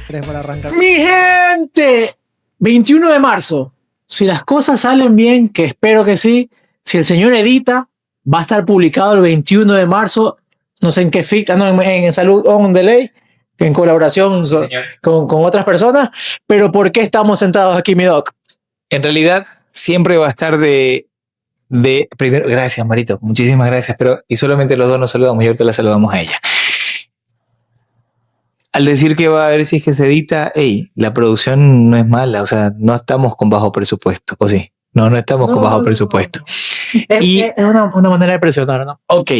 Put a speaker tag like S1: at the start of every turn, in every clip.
S1: 3 para arrancar. ¡Mi gente! 21 de marzo. Si las cosas salen bien, que espero que sí, si el señor edita, va a estar publicado el 21 de marzo, no sé en qué ficta, no, en Salud On Delay, en colaboración con otras personas, pero ¿por qué estamos sentados aquí, mi doc?
S2: En realidad, siempre va a estar primero, gracias, Marito, muchísimas gracias, y solamente los dos nos saludamos y ahorita la saludamos a ella. Al decir que va a ver si es que se edita, la producción no es mala, o sea, no estamos con bajo presupuesto, ¿o sí? No estamos con bajo presupuesto.
S1: Es una manera de presionar, ¿no?
S2: Ok,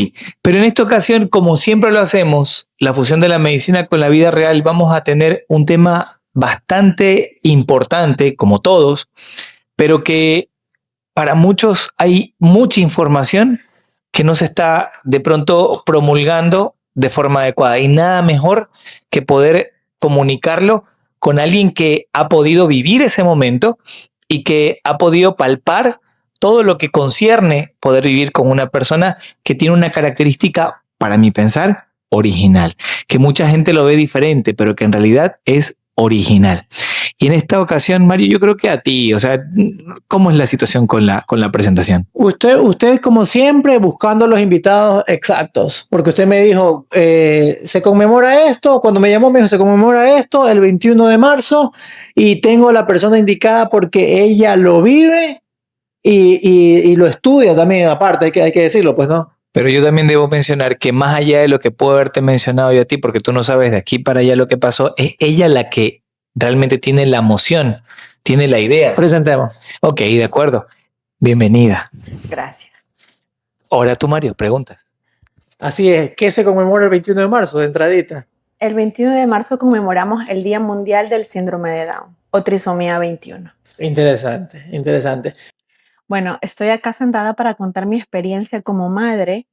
S2: pero en esta ocasión, como siempre lo hacemos, la fusión de la medicina con la vida real, vamos a tener un tema bastante importante, como todos, pero que para muchos hay mucha información que no se está de pronto promulgando de forma adecuada y nada mejor que poder comunicarlo con alguien que ha podido vivir ese momento y que ha podido palpar todo lo que concierne poder vivir con una persona que tiene una característica, para mi pensar, original, que mucha gente lo ve diferente, pero que en realidad es original. Y en esta ocasión, Mario, yo creo que a ti, o sea, ¿cómo es la situación con la presentación?
S1: Usted, como siempre, buscando los invitados exactos, porque usted me dijo, se conmemora esto, cuando me llamó me dijo, se conmemora esto el 21 de marzo y tengo la persona indicada porque ella lo vive y lo estudia también, aparte, hay que decirlo, pues, ¿no?
S2: Pero yo también debo mencionar que más allá de lo que puedo haberte mencionado yo a ti, porque tú no sabes de aquí para allá lo que pasó, es ella la que realmente tiene la emoción, tiene la idea.
S1: Presentemos.
S2: Ok, de acuerdo. Bienvenida.
S3: Gracias.
S2: Ahora tú, Mario, preguntas.
S1: Así es. ¿Qué se conmemora el 21 de marzo, de entradita?
S3: El 21 de marzo conmemoramos el Día Mundial del Síndrome de Down, o trisomía 21.
S1: Interesante, interesante.
S3: Bueno, estoy acá sentada para contar mi experiencia como madre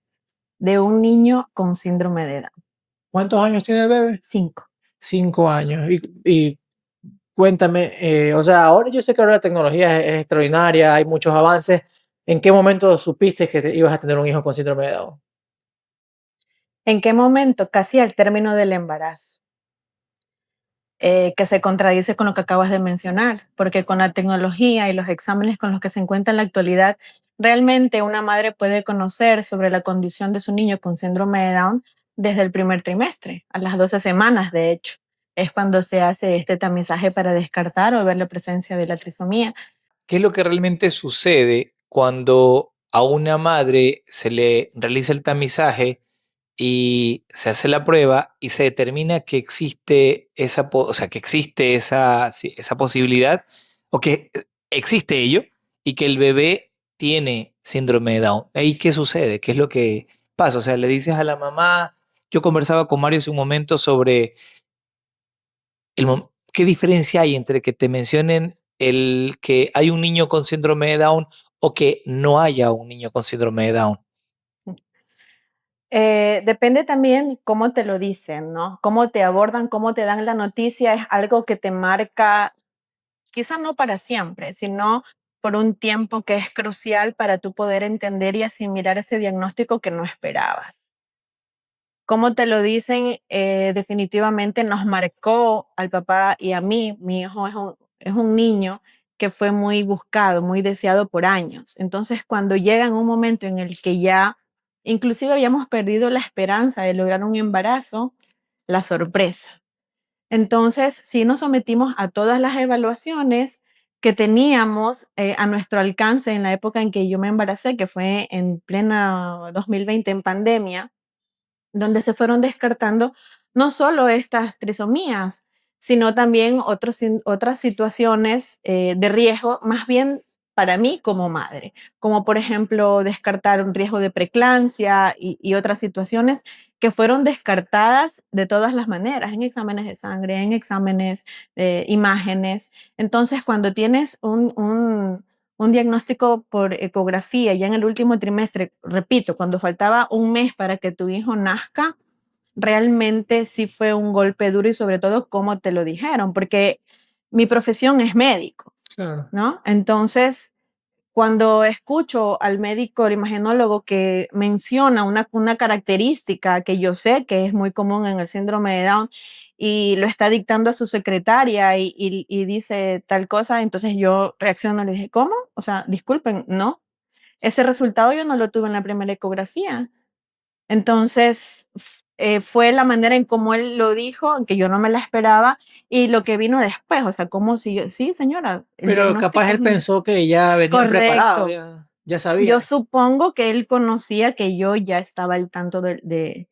S3: de un niño con síndrome de Down.
S1: ¿Cuántos años tiene el bebé?
S3: 5.
S1: 5 años. Y cuéntame, o sea, ahora yo sé que ahora la tecnología es extraordinaria, hay muchos avances. ¿En qué momento supiste que ibas a tener un hijo con síndrome de Down?
S3: ¿En qué momento? Casi al término del embarazo. Que se contradice con lo que acabas de mencionar, porque con la tecnología y los exámenes con los que se encuentra en la actualidad, realmente una madre puede conocer sobre la condición de su niño con síndrome de Down desde el primer trimestre, a las 12 semanas, de hecho. Es cuando se hace este tamizaje para descartar o ver la presencia de la trisomía.
S2: ¿Qué es lo que realmente sucede cuando a una madre se le realiza el tamizaje y se hace la prueba y se determina que existe esa posibilidad o que existe ello y que el bebé tiene síndrome de Down? ¿Ahí qué sucede? ¿Qué es lo que pasa? O sea, le dices a la mamá, yo conversaba con Mario hace un momento sobre qué diferencia hay entre que te mencionen el que hay un niño con síndrome de Down o que no haya un niño con síndrome de Down.
S3: Depende también cómo te lo dicen, ¿no? Cómo te abordan, cómo te dan la noticia, es algo que te marca, quizá no para siempre, sino por un tiempo que es crucial para tú poder entender y asimilar ese diagnóstico que no esperabas. Cómo te lo dicen, definitivamente nos marcó al papá y a mí. Mi hijo es un niño que fue muy buscado, muy deseado por años. Entonces, cuando llega en un momento en el que ya inclusive habíamos perdido la esperanza de lograr un embarazo, la sorpresa. Entonces, sí nos sometimos a todas las evaluaciones que teníamos a nuestro alcance en la época en que yo me embaracé, que fue en plena 2020 en pandemia, donde se fueron descartando no solo estas trisomías, sino también otras situaciones de riesgo, más bien para mí como madre, como por ejemplo descartar un riesgo de preeclampsia y otras situaciones que fueron descartadas de todas las maneras, en exámenes de sangre, en exámenes de imágenes. Entonces, cuando tienes un diagnóstico por ecografía ya en el último trimestre, repito, cuando faltaba un mes para que tu hijo nazca, realmente sí fue un golpe duro y sobre todo cómo te lo dijeron, porque mi profesión es médico,
S1: Claro.
S3: ¿no? Entonces, cuando escucho al médico, el imagenólogo, que menciona una característica que yo sé que es muy común en el síndrome de Down y lo está dictando a su secretaria y dice tal cosa, entonces yo reacciono y le dije, ¿cómo? O sea, disculpen, no. Ese resultado yo no lo tuve en la primera ecografía. Entonces, fue la manera en cómo él lo dijo, aunque yo no me la esperaba, y lo que vino después, o sea, cómo siguió, sí, señora, el
S1: Pero
S3: diagnóstico
S1: capaz él
S3: es
S1: pensó que ya venían preparados,
S3: correcto.
S1: ya
S3: Yo
S1: sabía.
S3: supongo que él conocía que yo ya estaba al tanto de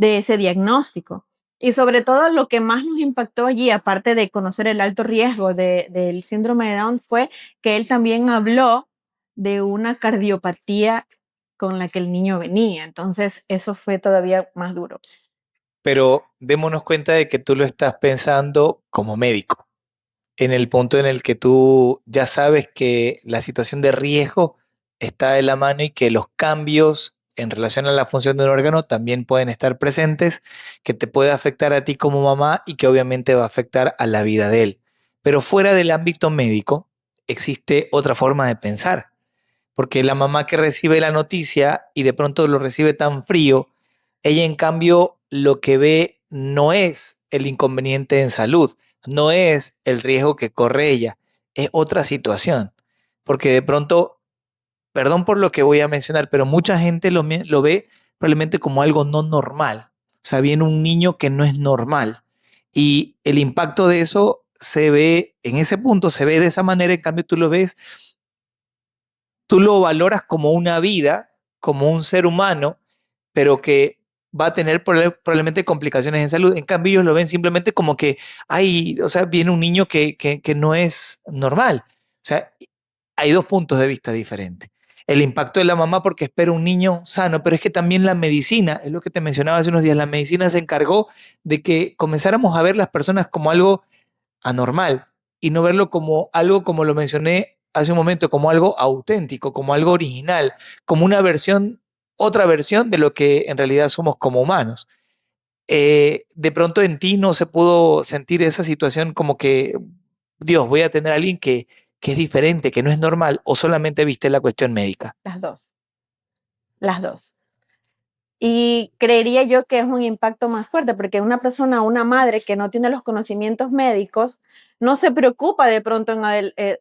S3: ese diagnóstico. Y sobre todo lo que más nos impactó allí, aparte de conocer el alto riesgo del síndrome de Down, fue que él también habló de una cardiopatía con la que el niño venía. Entonces, eso fue todavía más duro.
S2: Pero démonos cuenta de que tú lo estás pensando como médico, en el punto en el que tú ya sabes que la situación de riesgo está de la mano y que los cambios en relación a la función de un órgano también pueden estar presentes, que te puede afectar a ti como mamá y que obviamente va a afectar a la vida de él. Pero fuera del ámbito médico, existe otra forma de pensar, porque la mamá que recibe la noticia y de pronto lo recibe tan frío, ella en cambio lo que ve no es el inconveniente en salud, no es el riesgo que corre ella, es otra situación. Porque de pronto, perdón por lo que voy a mencionar, pero mucha gente lo ve probablemente como algo no normal. O sea, viene un niño que no es normal. Y el impacto de eso se ve, en ese punto se ve de esa manera, en cambio tú lo ves, tú lo valoras como una vida, como un ser humano, pero que va a tener probablemente complicaciones en salud. En cambio, ellos lo ven simplemente como que, ay, o sea, viene un niño que no es normal. O sea, hay dos puntos de vista diferentes. El impacto de la mamá porque espera un niño sano, pero es que también la medicina, es lo que te mencionaba hace unos días, la medicina se encargó de que comenzáramos a ver las personas como algo anormal y no verlo como algo, como lo mencioné hace un momento, como algo auténtico, como algo original, como una versión, otra versión de lo que en realidad somos como humanos. De pronto en ti no se pudo sentir esa situación como que, Dios, voy a tener a alguien que es diferente, que no es normal, o solamente viste la cuestión médica.
S3: Las dos, las dos. Y creería yo que es un impacto más fuerte, porque una persona, una madre que no tiene los conocimientos médicos, no se preocupa de pronto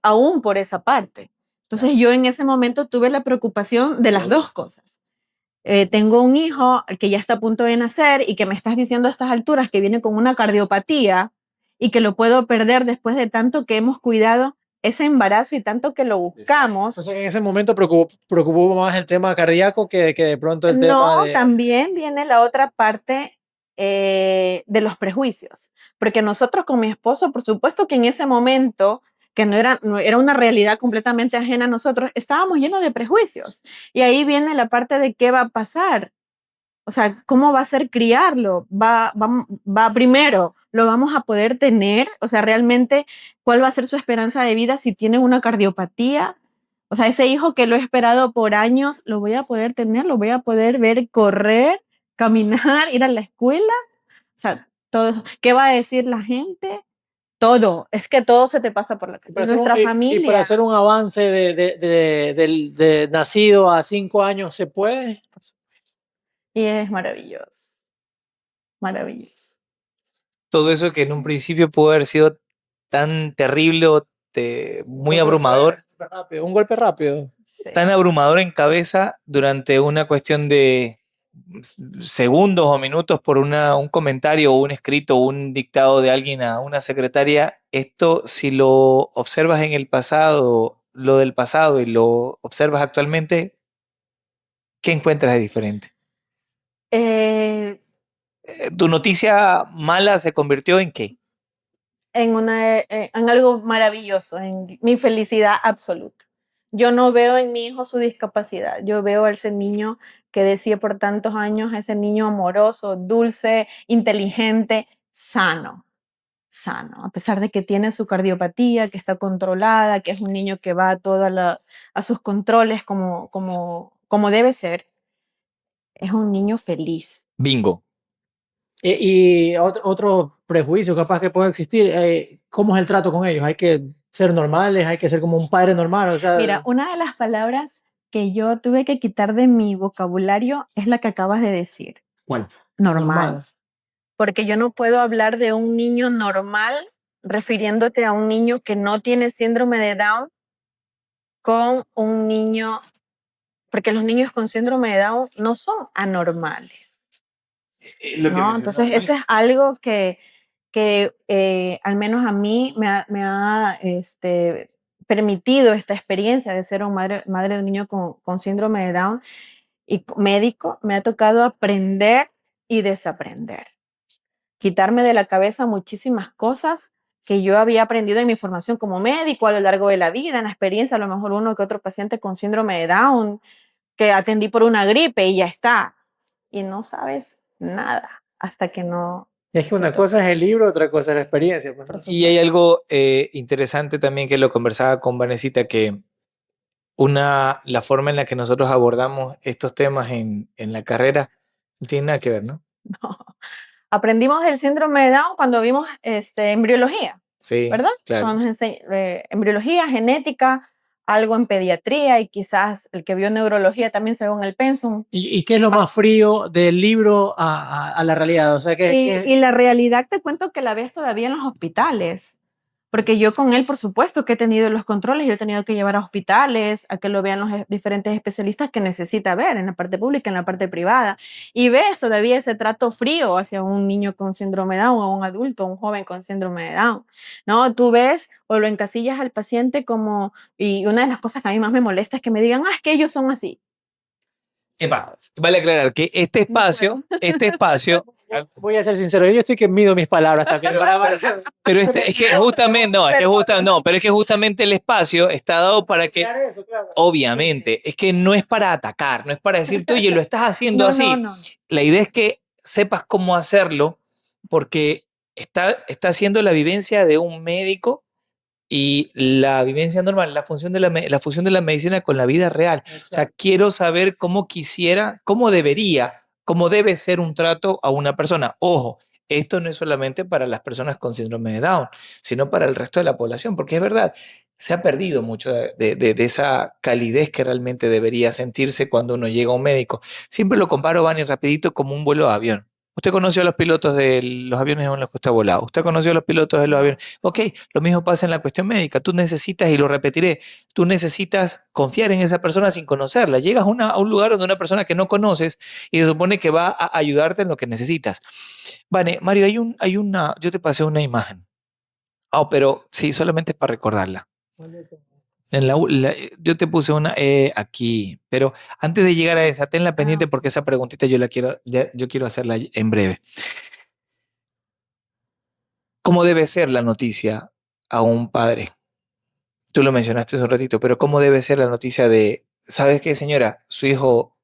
S3: aún por esa parte. Entonces yo en ese momento tuve la preocupación de las dos cosas. Tengo un hijo que ya está a punto de nacer y que me estás diciendo a estas alturas que viene con una cardiopatía y que lo puedo perder después de tanto que hemos cuidado ese embarazo y tanto que lo buscamos.
S1: O sea, en ese momento preocupó más el tema cardíaco que de pronto el tema
S3: No,
S1: de...
S3: también viene la otra parte de los prejuicios, porque nosotros con mi esposo, por supuesto que en ese momento, que no era una realidad completamente ajena a nosotros, estábamos llenos de prejuicios. Y ahí viene la parte de qué va a pasar, o sea, cómo va a ser criarlo, va primero, lo vamos a poder tener, o sea, realmente, cuál va a ser su esperanza de vida si tiene una cardiopatía. O sea, ese hijo que lo he esperado por años, lo voy a poder tener, lo voy a poder ver correr, caminar, ir a la escuela. O sea, todo eso. ¿Qué va a decir la gente? Todo. Es que todo se te pasa por la
S1: Y
S3: cabeza. Nuestra
S1: y para
S3: familia.
S1: hacer un avance de nacido a 5 años, ¿se puede?
S3: Y es maravilloso. Maravilloso.
S2: Todo eso que en un principio pudo haber sido tan terrible o muy abrumador,
S1: Un golpe rápido.
S3: Sí.
S2: tan abrumador en cabeza durante una cuestión de segundos o minutos por un comentario o un escrito o un dictado de alguien a una secretaria, esto si lo observas en el pasado, lo del pasado y lo observas actualmente, ¿qué encuentras de diferente?
S3: Eh,
S2: ¿Tu noticia mala se convirtió en qué?
S3: en algo maravilloso, en mi felicidad absoluta. Yo no veo en mi hijo su discapacidad, yo veo a ese niño que decía por tantos años, ese niño amoroso, dulce, inteligente, sano, sano, a pesar de que tiene su cardiopatía, que está controlada, que es un niño que va a sus controles como debe ser, es un niño feliz.
S2: Bingo.
S1: Y otro prejuicio capaz que puede existir, ¿cómo es el trato con ellos? Hay que ser normales, hay que ser como un padre normal, o sea,
S3: Mira, una de las palabras que yo tuve que quitar de mi vocabulario es la que acabas de decir,
S1: ¿cuál?
S3: normal.
S1: Normal.
S3: porque yo no puedo hablar de un niño normal refiriéndote a un niño que no tiene síndrome de Down con un niño, porque los niños con síndrome de Down no son anormales, ¿no? Entonces, eso es algo que al menos a mí me ha permitido esta experiencia de ser madre de un niño con síndrome de Down y médico, me ha tocado aprender y desaprender. Quitarme de la cabeza muchísimas cosas que yo había aprendido en mi formación como médico a lo largo de la vida, en la experiencia, a lo mejor uno que otro paciente con síndrome de Down, que atendí por una gripe y ya está. Y no sabes nada hasta que no.
S1: Es que una cosa es el libro, otra cosa es la experiencia. Pues, ¿no?
S2: Y hay algo interesante también que lo conversaba con Vanesita, que la forma en la que nosotros abordamos estos temas en la carrera no tiene nada que ver, ¿no?
S3: No. Aprendimos del síndrome de Down cuando vimos embriología,
S2: Sí,
S3: ¿verdad?
S2: claro.
S3: Cuando nos embriología, genética, algo en pediatría y quizás el que vio neurología también según el pensum.
S1: ¿Y qué es lo más frío del libro a la realidad? O sea,
S3: Y la realidad te cuento que la ves todavía en los hospitales, porque yo con él, por supuesto, que he tenido los controles, yo he tenido que llevar a hospitales, a que lo vean los diferentes especialistas que necesita ver en la parte pública, en la parte privada, y ves todavía ese trato frío hacia un niño con síndrome de Down o un adulto, un joven con síndrome de Down, ¿no? Tú ves o lo encasillas al paciente como, y una de las cosas que a mí más me molesta es que me digan, es que ellos son así.
S2: Epa, vale aclarar que este espacio,
S1: voy a ser sincero, yo estoy que mido mis palabras también.
S2: pero es que justamente, pero es que justamente el espacio está dado para que, obviamente, es que no es para atacar, no es para decirte, oye, lo estás haciendo así.
S3: No.
S2: La idea es que sepas cómo hacerlo, porque está haciendo la vivencia de un médico y la vivencia normal, la función de la medicina con la vida real. Exacto. O sea, quiero saber cómo cómo debe ser un trato a una persona. Ojo, esto no es solamente para las personas con síndrome de Down, sino para el resto de la población, porque es verdad, se ha perdido mucho de esa calidez que realmente debería sentirse cuando uno llega a un médico. Siempre lo comparo, Vani, rapidito, como un vuelo de avión. Usted conoció a los pilotos de los aviones en los que usted ha volado. Usted conoció a los pilotos de los aviones. Ok, lo mismo pasa en la cuestión médica. Tú necesitas, y lo repetiré, tú necesitas confiar en esa persona sin conocerla. Llegas a un lugar donde una persona que no conoces y se supone que va a ayudarte en lo que necesitas. Vale, Mario, yo te pasé una imagen. Pero sí, solamente para recordarla. Yo te puse una aquí, pero antes de llegar a esa, tenla pendiente porque esa preguntita yo quiero hacerla en breve. ¿Cómo debe ser la noticia a un padre? Tú lo mencionaste hace un ratito, pero ¿cómo debe ser la noticia de, ¿sabes qué, señora? Su hijo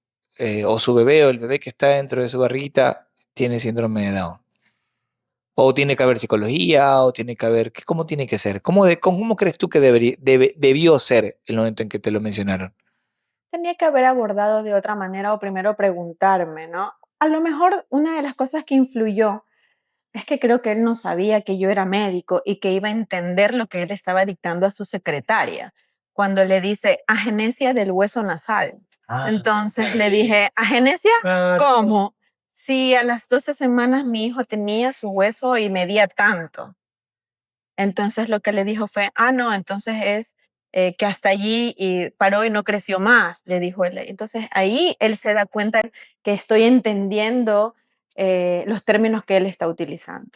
S2: o su bebé o el bebé que está dentro de su barriguita tiene síndrome de Down. O tiene que haber psicología, o tiene que haber, ¿cómo tiene que ser? ¿Cómo crees tú que debió ser el momento en que te lo mencionaron?
S3: Tenía que haber abordado de otra manera o primero preguntarme, ¿no? A lo mejor una de las cosas que influyó es que creo que él no sabía que yo era médico y que iba a entender lo que él estaba dictando a su secretaria cuando le dice agenesia del hueso nasal. Entonces le dije, ¿agenesia? ¿Cómo? Si a las 12 semanas mi hijo tenía su hueso y medía tanto. Entonces lo que le dijo fue, no, entonces es que hasta allí y paró y no creció más, le dijo él. Entonces ahí él se da cuenta que estoy entendiendo los términos que él está utilizando.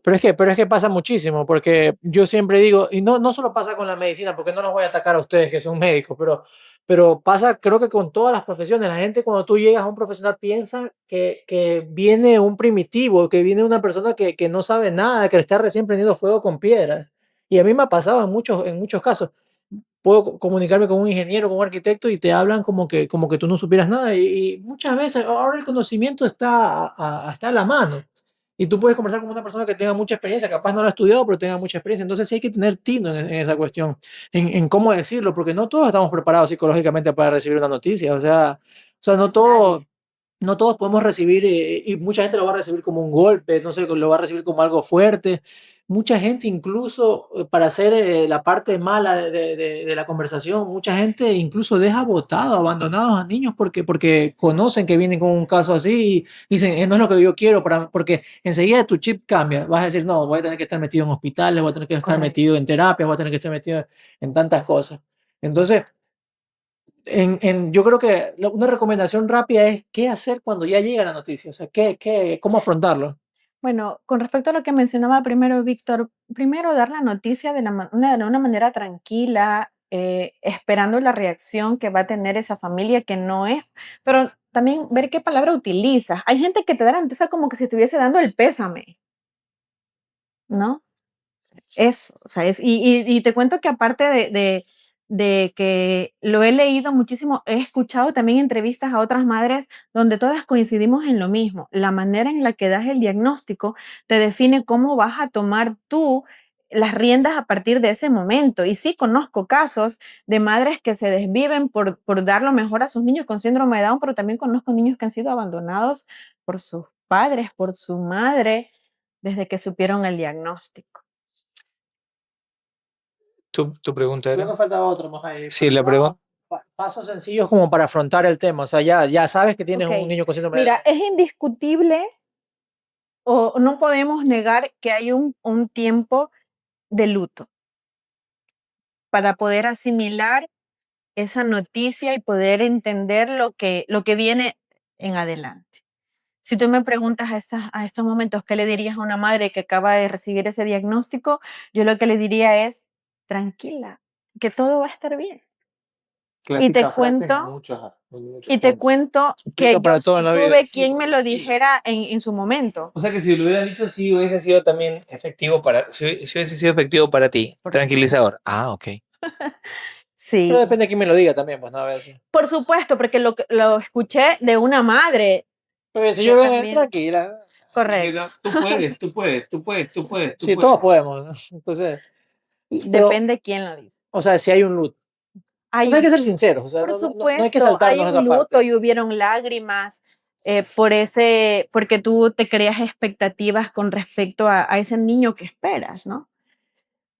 S1: Pero es que pasa muchísimo, porque yo siempre digo, y no solo pasa con la medicina, porque no los voy a atacar a ustedes que son médicos, pero pasa creo que con todas las profesiones. La gente cuando tú llegas a un profesional piensa que viene un primitivo, que viene una persona que no sabe nada, que le está recién prendiendo fuego con piedras. Y a mí me ha pasado en muchos casos. Puedo comunicarme con un ingeniero, con un arquitecto y te hablan como que tú no supieras nada. Y muchas veces ahora el conocimiento está a la mano. Y tú puedes conversar con una persona que tenga mucha experiencia, capaz no lo ha estudiado, pero tenga mucha experiencia. Entonces sí hay que tener tino en esa cuestión, en cómo decirlo, porque no todos estamos preparados psicológicamente para recibir una noticia. O sea no todo, no todos podemos recibir, y mucha gente lo va a recibir como un golpe, no sé, lo va a recibir como algo fuerte. Mucha gente incluso, para hacer la parte mala de la conversación, mucha gente incluso deja botados, abandonados a niños porque conocen que vienen con un caso así y dicen, no es lo que yo quiero, porque enseguida tu chip cambia. Vas a decir, no, voy a tener que estar metido en hospitales, voy a tener que estar
S3: Correcto.
S1: metido en terapia, voy a tener que estar metido en tantas cosas. Entonces, yo creo que una recomendación rápida es qué hacer cuando ya llega la noticia, o sea, cómo afrontarlo.
S3: Bueno, con respecto a lo que mencionaba primero Víctor, primero dar la noticia de una manera tranquila, esperando la reacción que va a tener esa familia que no es, pero también ver qué palabra utilizas. Hay gente que te da la noticia como que si estuviese dando el pésame, ¿no? Eso, o sea, y te cuento que aparte de que lo he leído muchísimo, he escuchado también entrevistas a otras madres donde todas coincidimos en lo mismo. La manera en la que das el diagnóstico te define cómo vas a tomar tú las riendas a partir de ese momento. Y sí conozco casos de madres que se desviven por dar lo mejor a sus niños con síndrome de Down, pero también conozco niños que han sido abandonados por sus padres, por su madre, desde que supieron el diagnóstico.
S2: ¿Tu pregunta
S1: Creo
S2: era?
S1: que faltaba otro más ahí.
S2: Sí, la pregunta.
S1: Pasos sencillos como para afrontar el tema, o sea, ya sabes que tienes
S3: Ok,
S1: un niño con síndrome de
S3: mira,
S1: Down.
S3: es indiscutible o no podemos negar que hay un tiempo de luto para poder asimilar esa noticia y poder entender lo que viene en adelante. Si tú me preguntas a estos momentos, ¿qué le dirías a una madre que acaba de recibir ese diagnóstico? Yo lo que le diría es, tranquila, que todo va a estar bien. Y te
S1: Clásica frase en
S3: cuento,
S1: muchos
S3: y te
S1: campos.
S3: cuento
S1: Aplica
S3: que yo
S1: para todo en
S3: sí
S1: la vida.
S3: tuve
S2: Sí,
S3: quien me lo
S2: sí.
S3: dijera en su momento.
S2: O sea que si lo hubieran dicho, sí hubiese sido también efectivo si hubiese sido efectivo para ti.
S3: Por
S2: Tranquilizador. Ah, ok.
S3: Sí,
S1: Pero depende de quién me lo diga también, pues no, a veces.
S3: por supuesto, porque lo escuché de una madre
S1: Pero si
S3: que
S1: yo vengo
S3: también,
S1: tranquila,
S2: Dije,
S3: correcto,
S2: no, tú puedes, tú puedes, tú puedes, tú puedes, tú
S1: sí, todos
S2: puedes.
S1: podemos, ¿no? Entonces, pero,
S3: depende quién lo dice.
S1: o sea, si hay un luto. O sea, hay
S3: Hay,
S1: que ser sinceros, o sea,
S3: por
S1: no hay que
S3: supuesto, hay
S1: saltarnos
S3: un
S1: esa
S3: luto
S1: parte.
S3: y hubieron lágrimas porque tú te creas expectativas con respecto a ese niño que esperas, ¿no?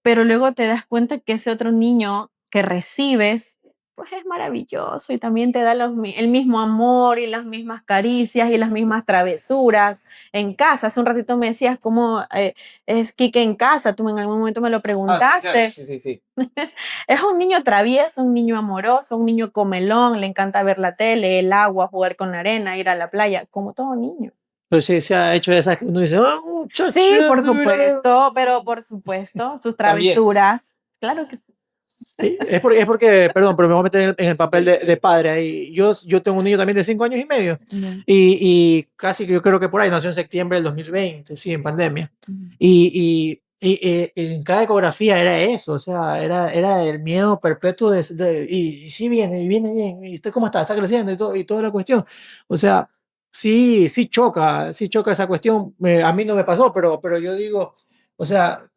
S3: Pero luego te das cuenta que ese otro niño que recibes, pues es maravilloso y también te da el mismo amor y las mismas caricias y las mismas travesuras en casa. Hace un ratito me decías cómo es Kike en casa, tú en algún momento me lo
S2: Ah, sí, claro.
S3: preguntaste.
S2: Sí, sí, sí.
S3: Es un niño travieso, un niño amoroso, un niño comelón, le encanta ver la tele, el agua, jugar con la arena, ir a la playa, como todo niño.
S1: Pero sí, se ha hecho esas que uno dice, ah, muchacho,
S3: Sí, por
S1: de verdad.
S3: supuesto, pero por supuesto, sus
S2: También.
S3: travesuras, claro que sí.
S1: Es porque, perdón, pero me voy a meter en el papel de padre ahí. Yo tengo un niño también de 5 años y medio
S3: Ya.
S1: y casi que yo creo que por ahí nació en septiembre del 2020, sí, en pandemia.
S3: Ujú.
S1: Y en cada ecografía era eso, o sea, era el miedo perpetuo y sí viene bien, y usted cómo está creciendo y toda la cuestión. O sea, sí choca esa cuestión. A mí no me pasó, pero yo digo, o sea,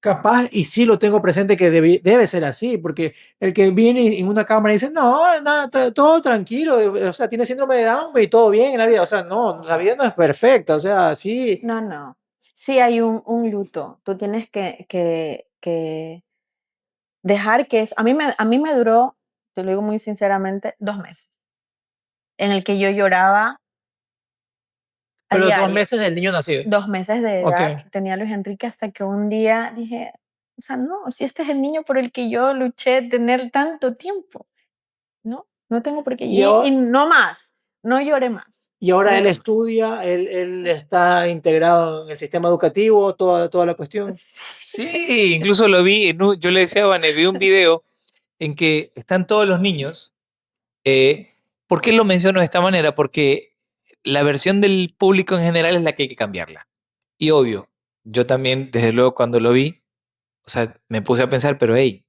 S1: capaz y sí lo tengo presente que debe ser así, porque el que viene en una cámara y dice, no, nada, todo tranquilo, o sea, tiene síndrome de Down y todo bien en la vida, o sea, no, la vida no es perfecta, o sea, sí.
S3: No, no. Sí hay un luto. Tú tienes que dejar que es. A mí me duró, te lo digo muy sinceramente, 2 meses, en el que yo lloraba a
S1: Pero dos
S3: diario.
S1: meses del niño nacido.
S3: 2 meses de
S1: Ok.
S3: edad que tenía Luis Enrique hasta que un día dije, o sea, no, si este es el niño por el que yo luché tener tanto tiempo, ¿no? No tengo por qué.
S1: Y
S3: Y
S1: ahora,
S3: no más, no lloré más.
S1: y ahora él
S3: Nunca más.
S1: estudia, él está integrado en el sistema educativo, toda la cuestión.
S2: Sí, incluso lo vi, yo le decía a Vane, vi un video en que están todos los niños. ¿Por qué lo menciono de esta manera? Porque la versión del público en general es la que hay que cambiarla. Y obvio, yo también, desde luego, cuando lo vi, o sea, me puse a pensar, pero hey,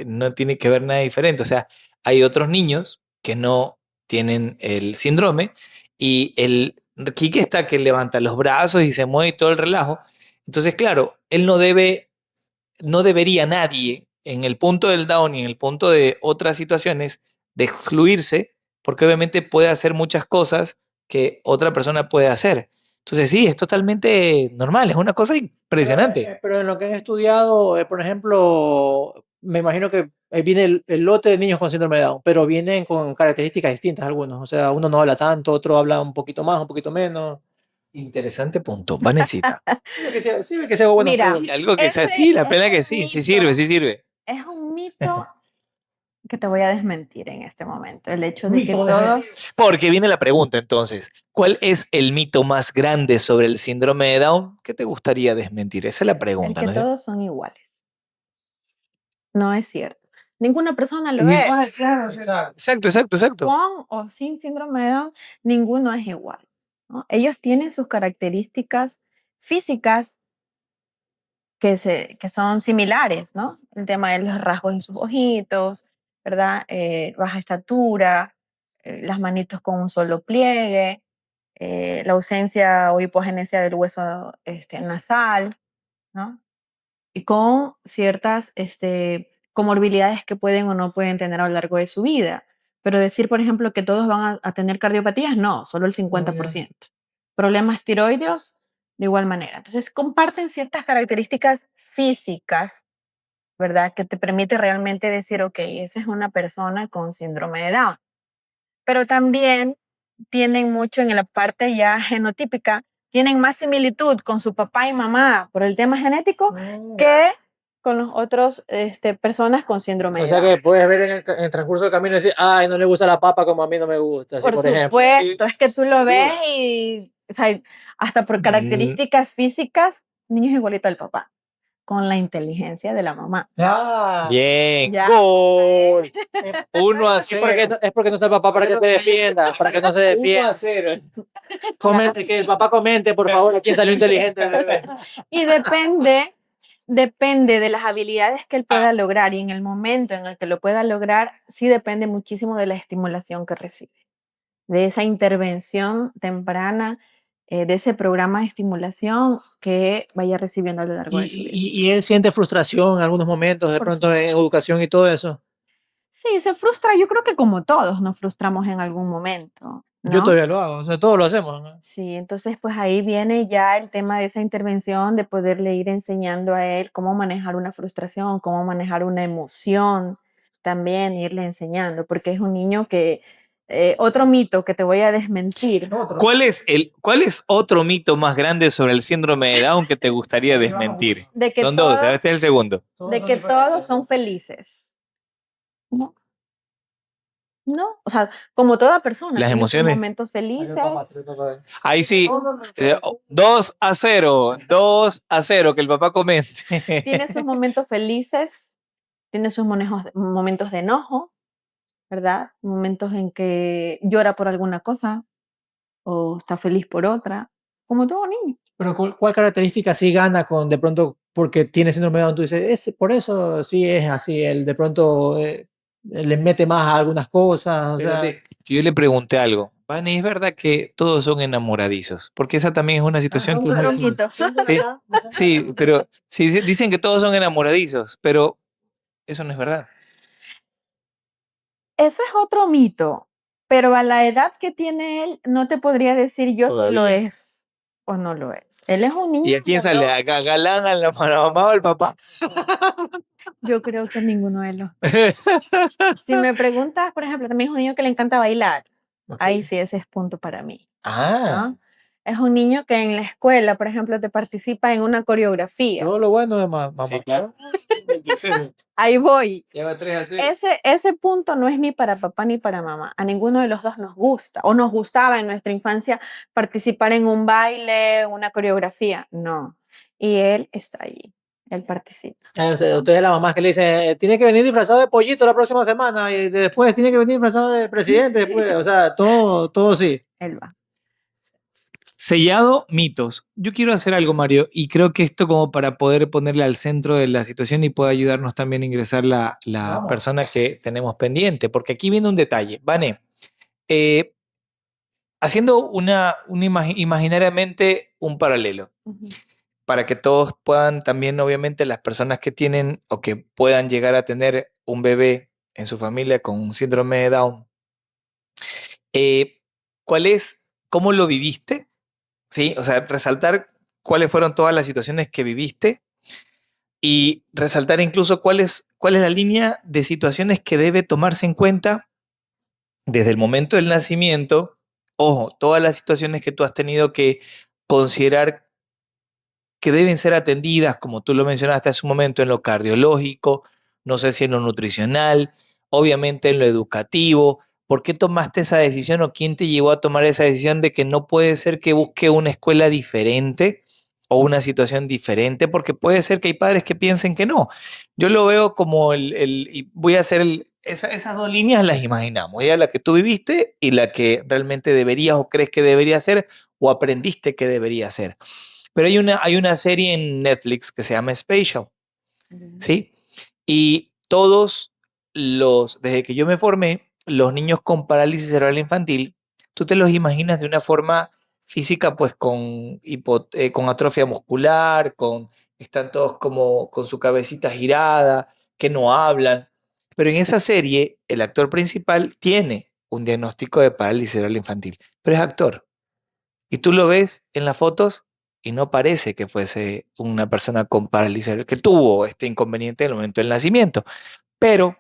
S2: no tiene que ver nada diferente. O sea, hay otros niños que no tienen el síndrome y el Quique está que levanta los brazos y se mueve y todo el relajo. Entonces, claro, él no debería nadie en el punto del down y en el punto de otras situaciones de excluirse, porque obviamente puede hacer muchas cosas que otra persona puede hacer. Entonces sí, es totalmente normal, es una cosa impresionante.
S1: Pero en lo que han estudiado, por ejemplo, me imagino que viene el lote de niños con síndrome de Down, pero vienen con características distintas algunos. O sea, uno no habla tanto, otro habla un poquito más, un poquito menos.
S2: Interesante punto, Vanesita.
S1: Sí, que sea bueno.
S3: Mira,
S2: Sí, algo que sea
S3: ese
S2: así, la
S3: es
S2: pena que
S3: un
S2: sí, sí
S3: mito.
S2: sirve, sí sirve.
S3: Es un mito que te voy a desmentir en este momento. El hecho de que
S1: Mito desmentido.
S3: todos,
S2: Porque viene la pregunta entonces, ¿cuál es el mito más grande sobre el síndrome de Down que te gustaría desmentir? Esa es la
S3: el
S2: pregunta,
S3: que
S2: ¿no es cierto?
S3: todos son iguales. No es cierto. Ninguna persona lo es.
S1: Claro,
S2: Exacto, exacto, exacto.
S3: Con o sin síndrome de Down, ninguno es igual, ¿no? Ellos tienen sus características físicas que son similares, ¿no? El tema de los rasgos en sus ojitos, ¿verdad? Baja estatura, las manitos con un solo pliegue, la ausencia o hipogénesia del hueso nasal, ¿no? Y con ciertas comorbilidades que pueden o no pueden tener a lo largo de su vida. Pero decir, por ejemplo, que todos van a tener cardiopatías, no, solo el 50%. Problemas tiroideos, de igual manera. Entonces, comparten ciertas características físicas, ¿verdad? Que te permite realmente decir, ok, esa es una persona con síndrome de Down. Pero también tienen mucho en la parte ya genotípica, tienen más similitud con su papá y mamá por el tema genético que con los otros personas con síndrome
S1: O
S3: de
S1: sea
S3: Down.
S1: que puedes ver en el transcurso del camino y decir, ay, no le gusta la papa como a mí no me gusta, así por ejemplo.
S3: Supuesto, es que tú lo
S2: Sin
S3: ves
S2: duda.
S3: y o sea, hasta por
S2: Mm,
S3: características físicas, niño es igualito al papá, con la inteligencia de la mamá.
S2: Bien,
S3: Ya.
S2: gol. 1 a
S1: Es porque,
S2: 0.
S1: es porque no está el papá para que se defienda, para que no se
S2: 1
S1: defienda.
S2: a 0.
S1: Comente, que el papá comente, por favor, a quién salió inteligente del bebé.
S3: Y depende de las habilidades que él pueda lograr y en el momento en el que lo pueda lograr, sí depende muchísimo de la estimulación que recibe, de esa intervención temprana, de ese programa de estimulación que vaya recibiendo a lo largo de su vida.
S1: Y él siente frustración en algunos momentos, de
S3: Por
S1: pronto en
S3: supuesto.
S1: educación y todo eso.
S3: Sí, se frustra, yo creo que como todos nos frustramos en algún momento,
S1: Yo
S3: ¿no?
S1: todavía lo hago, o sea, todos lo hacemos, ¿no?
S3: Sí, entonces pues ahí viene ya el tema de esa intervención, de poderle ir enseñando a él cómo manejar una frustración, cómo manejar una emoción, también irle enseñando, porque es un niño que, otro mito que te voy a desmentir,
S2: ¿Cuál es otro mito más grande sobre el síndrome de Down que te gustaría desmentir?
S3: de que
S2: Son dos,
S3: todos,
S2: este es el segundo.
S3: de que todos son felices. No, no, o sea, como toda persona,
S2: Las
S3: tiene sus
S2: emociones.
S3: momentos felices,
S2: Ahí sí, 2 a 0, 2 a 0, que el papá comente.
S3: tiene sus momentos felices, tiene sus momentos de enojo, ¿verdad? Momentos en que llora por alguna cosa o está feliz por otra, como todo niño.
S1: Pero ¿cuál característica sí gana con de pronto porque tiene síndrome de Down? Tú dices, por eso sí es así, él de pronto le mete más a algunas cosas, o sea,
S2: Espérate, que yo le pregunté algo. Vane, ¿es verdad que todos son enamoradizos? Porque esa también es una situación que
S3: Otro
S2: uno...
S3: mito.
S2: Sí, sí, pero sí, dicen que todos son enamoradizos, pero eso no es verdad.
S3: Eso es otro mito, pero a la edad que tiene él, no te podría decir yo si lo
S2: Todavía.
S3: es o no lo es. Él es un
S2: ¿Y
S3: niño
S2: a quién sale? ¿A Galán, a la mamá o al papá?
S3: yo creo que ninguno de los. Si me preguntas, por ejemplo, también es un niño que le encanta bailar. Ahí sí, ese es punto para mí,
S2: Ah,
S3: ¿no? Es un niño que en la escuela, por ejemplo, te participa en una coreografía.
S1: todo lo bueno de mamá.
S2: sí, claro.
S3: Ahí voy.
S2: Lleva 3 a 0.
S3: Ese punto no es ni para papá ni para mamá. A ninguno de los dos nos gusta o nos gustaba en nuestra infancia participar en un baile, una coreografía. No. Y él está allí. Él participa.
S1: Ustedes la mamá que le dice, tiene que venir disfrazado de pollito la próxima semana y después tiene que venir disfrazado de presidente, después, o sea, todo sí.
S3: Él va.
S2: Sellado, mitos. Yo quiero hacer algo, Mario, y creo que esto como para poder ponerle al centro de la situación y pueda ayudarnos también a ingresar la
S1: Vamos.
S2: persona que tenemos pendiente, porque aquí viene un detalle. Vane, haciendo imaginariamente un paralelo,
S3: Ujú.
S2: para que todos puedan también, obviamente, las personas que tienen o que puedan llegar a tener un bebé en su familia con un síndrome de Down, ¿cuál es cómo lo viviste, ¿sí? O sea, resaltar cuáles fueron todas las situaciones que viviste y resaltar incluso cuál es la línea de situaciones que debe tomarse en cuenta desde el momento del nacimiento. Ojo, todas las situaciones que tú has tenido que considerar que deben ser atendidas, como tú lo mencionaste hace un momento, en lo cardiológico, no sé si en lo nutricional, obviamente en lo educativo. ¿Por qué tomaste esa decisión o quién te llevó a tomar esa decisión de que no puede ser que busque una escuela diferente o una situación diferente? Porque puede ser que hay padres que piensen que no. Yo lo veo como y voy a hacer esas dos líneas las imaginamos, ya la que tú viviste y la que realmente deberías o crees que debería ser o aprendiste que debería ser. Pero hay una serie en Netflix que se llama Spatial, ¿sí? Y desde que yo me formé, los niños con parálisis cerebral infantil, tú te los imaginas de una forma física, pues con atrofia muscular, están todos como con su cabecita girada, que no hablan. Pero en esa serie, el actor principal tiene un diagnóstico de parálisis cerebral infantil, pero es actor. Y tú lo ves en las fotos y no parece que fuese una persona con parálisis cerebral, que tuvo este inconveniente en el momento del nacimiento. Pero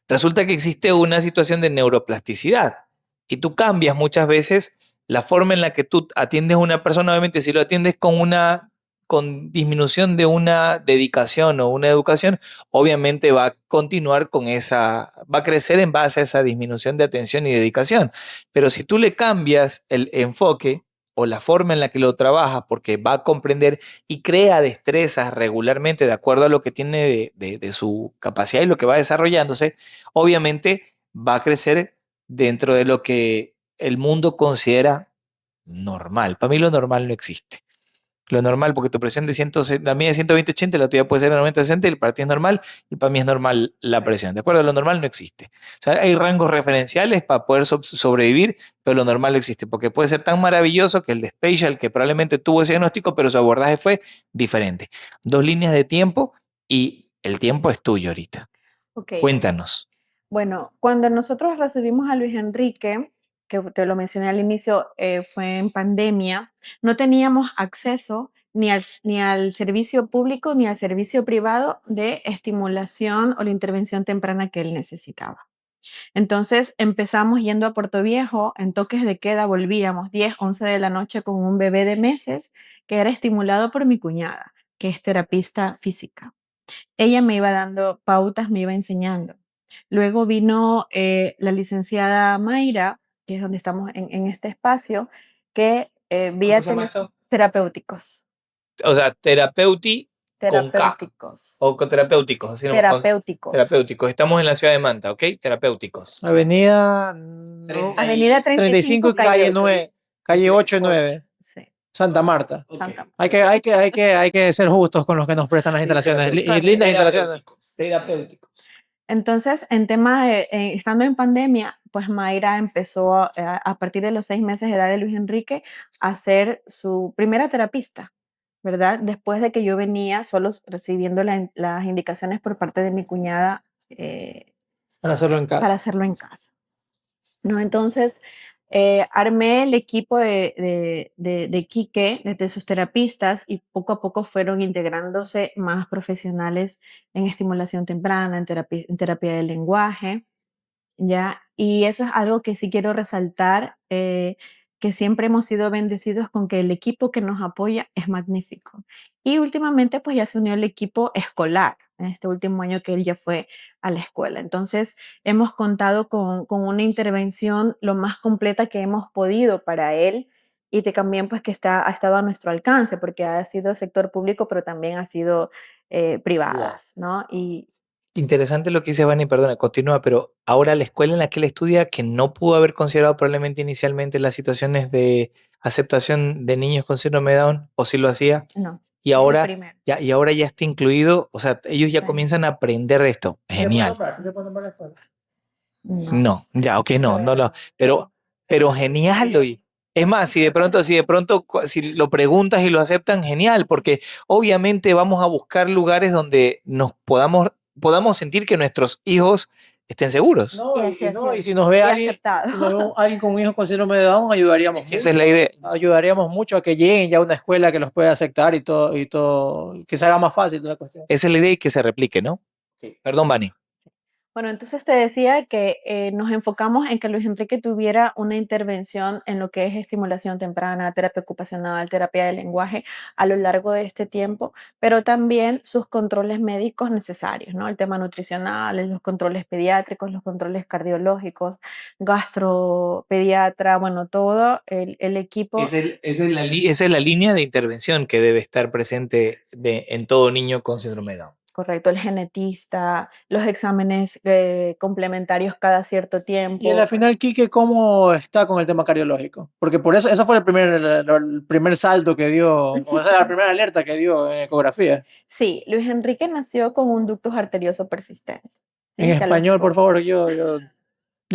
S2: resulta que existe una situación de neuroplasticidad y tú cambias muchas veces la forma en la que tú atiendes a una persona. Obviamente, si lo atiendes con disminución de una dedicación o una educación, obviamente va a continuar va a crecer en base a esa disminución de atención y dedicación. Pero si tú le cambias el enfoque o la forma en la que lo trabajas, porque va a comprender y crea destrezas regularmente de acuerdo a lo que tiene de su capacidad y lo que va desarrollándose, obviamente va a crecer dentro de lo que el mundo considera normal. Para mí lo normal no existe. Lo normal, porque tu presión la mía es 120/80, la tuya puede ser de 90/60, y para ti es normal, y para mí es normal la presión. ¿De acuerdo? Lo normal no existe. O sea, hay rangos referenciales para poder sobrevivir, pero lo normal no existe, porque puede ser tan maravilloso que el de Spatial, que probablemente tuvo ese diagnóstico, pero su abordaje fue diferente. 2 líneas de tiempo y el tiempo es tuyo ahorita.
S3: Ok.
S2: Cuéntanos.
S3: Bueno, cuando nosotros recibimos a Luis Enrique, que te lo mencioné al inicio, fue en pandemia, no teníamos acceso ni al servicio público ni al servicio privado de estimulación o la intervención temprana que él necesitaba. Entonces empezamos yendo a Puerto Viejo, en toques de queda volvíamos 10, 11 de la noche con un bebé de meses que era estimulado por mi cuñada, que es terapista física. Ella me iba dando pautas, me iba enseñando. Luego vino la licenciada Mayra, que es donde estamos en este espacio, que vía
S2: ¿Cómo se llama esto?
S3: terapéuticos.
S2: O sea, con K.
S3: Terapéuticos.
S2: O con terapéuticos. Así
S3: Terapéuticos.
S2: terapéuticos. Estamos en la ciudad de Manta, ¿ok? Terapéuticos.
S1: Avenida,
S3: Avenida
S1: 35, calle 9, calle 8 y 9,
S3: Sí,
S1: Santa Marta.
S2: Ok.
S3: Santa Marta.
S1: Hay que ser justos con los que nos prestan las instalaciones. Y lindas instalaciones.
S2: Terapéuticos.
S3: Entonces, en tema de, estando en pandemia, pues Mayra empezó a partir de los 6 meses de edad de Luis Enrique a ser su primera terapista, ¿verdad? Después de que yo venía solo recibiendo las indicaciones por parte de mi cuñada
S1: Para hacerlo en casa.
S3: para hacerlo en casa, ¿no? Entonces, armé el equipo de Quique, de sus terapistas, y poco a poco fueron integrándose más profesionales en estimulación temprana, en terapia del lenguaje, ¿ya? Y eso es algo que sí quiero resaltar, que siempre hemos sido bendecidos con que el equipo que nos apoya es magnífico. Y últimamente pues ya se unió el equipo escolar, en este último año que él ya fue a la escuela. Entonces hemos contado con una intervención lo más completa que hemos podido para él y que también pues que ha estado a nuestro alcance, porque ha sido sector público, pero también ha sido privadas, ¿no? Y
S2: Interesante lo que dice Vani, perdona, continúa, pero ahora la escuela en la que él estudia, que no pudo haber considerado probablemente inicialmente las situaciones de aceptación de niños con síndrome de Down, o si lo hacía,
S3: no,
S2: y
S3: es el
S2: ahora
S3: primero.
S2: y ahora ya está incluido, o sea, ellos ya
S3: Sí.
S2: comienzan a aprender de esto. Genial. No, ya, ok, no, pero genial, oye. Es más, si lo preguntas y lo aceptan, genial, porque obviamente vamos a buscar lugares donde nos podamos sentir que nuestros hijos estén seguros.
S1: No,
S3: Y
S1: y,
S3: así
S1: y
S3: ha
S1: no,
S3: sido.
S1: y si nos ve
S3: Y
S1: alguien,
S3: aceptado.
S1: si nos ve alguien con un hijo con síndrome de Down, ayudaríamos
S2: Es que esa es la
S1: mucho.
S2: idea.
S1: Ayudaríamos mucho a que lleguen ya a una escuela que los pueda aceptar y todo, que se haga más fácil toda la cuestión.
S2: Esa es la idea y que se replique, ¿no?
S1: Sí.
S2: Perdón, Vani.
S3: Bueno, entonces te decía que nos enfocamos en que Luis Enrique tuviera una intervención en lo que es estimulación temprana, terapia ocupacional, terapia de lenguaje a lo largo de este tiempo, pero también sus controles médicos necesarios, ¿no? El tema nutricional, los controles pediátricos, los controles cardiológicos, gastropediatra, bueno, todo el equipo.
S2: Esa es la línea de intervención que debe estar presente en todo niño con síndrome de Down.
S3: Correcto, el genetista, los exámenes complementarios cada cierto tiempo.
S1: Y en la final, Quique, ¿cómo está con el tema cardiológico? Porque por eso fue el primer salto que dio, o sea, la primera alerta que dio en ecografía.
S3: Sí, Luis Enrique nació con un ductus arterioso persistente.
S1: En
S3: ¿Sí?
S1: español, por favor, yo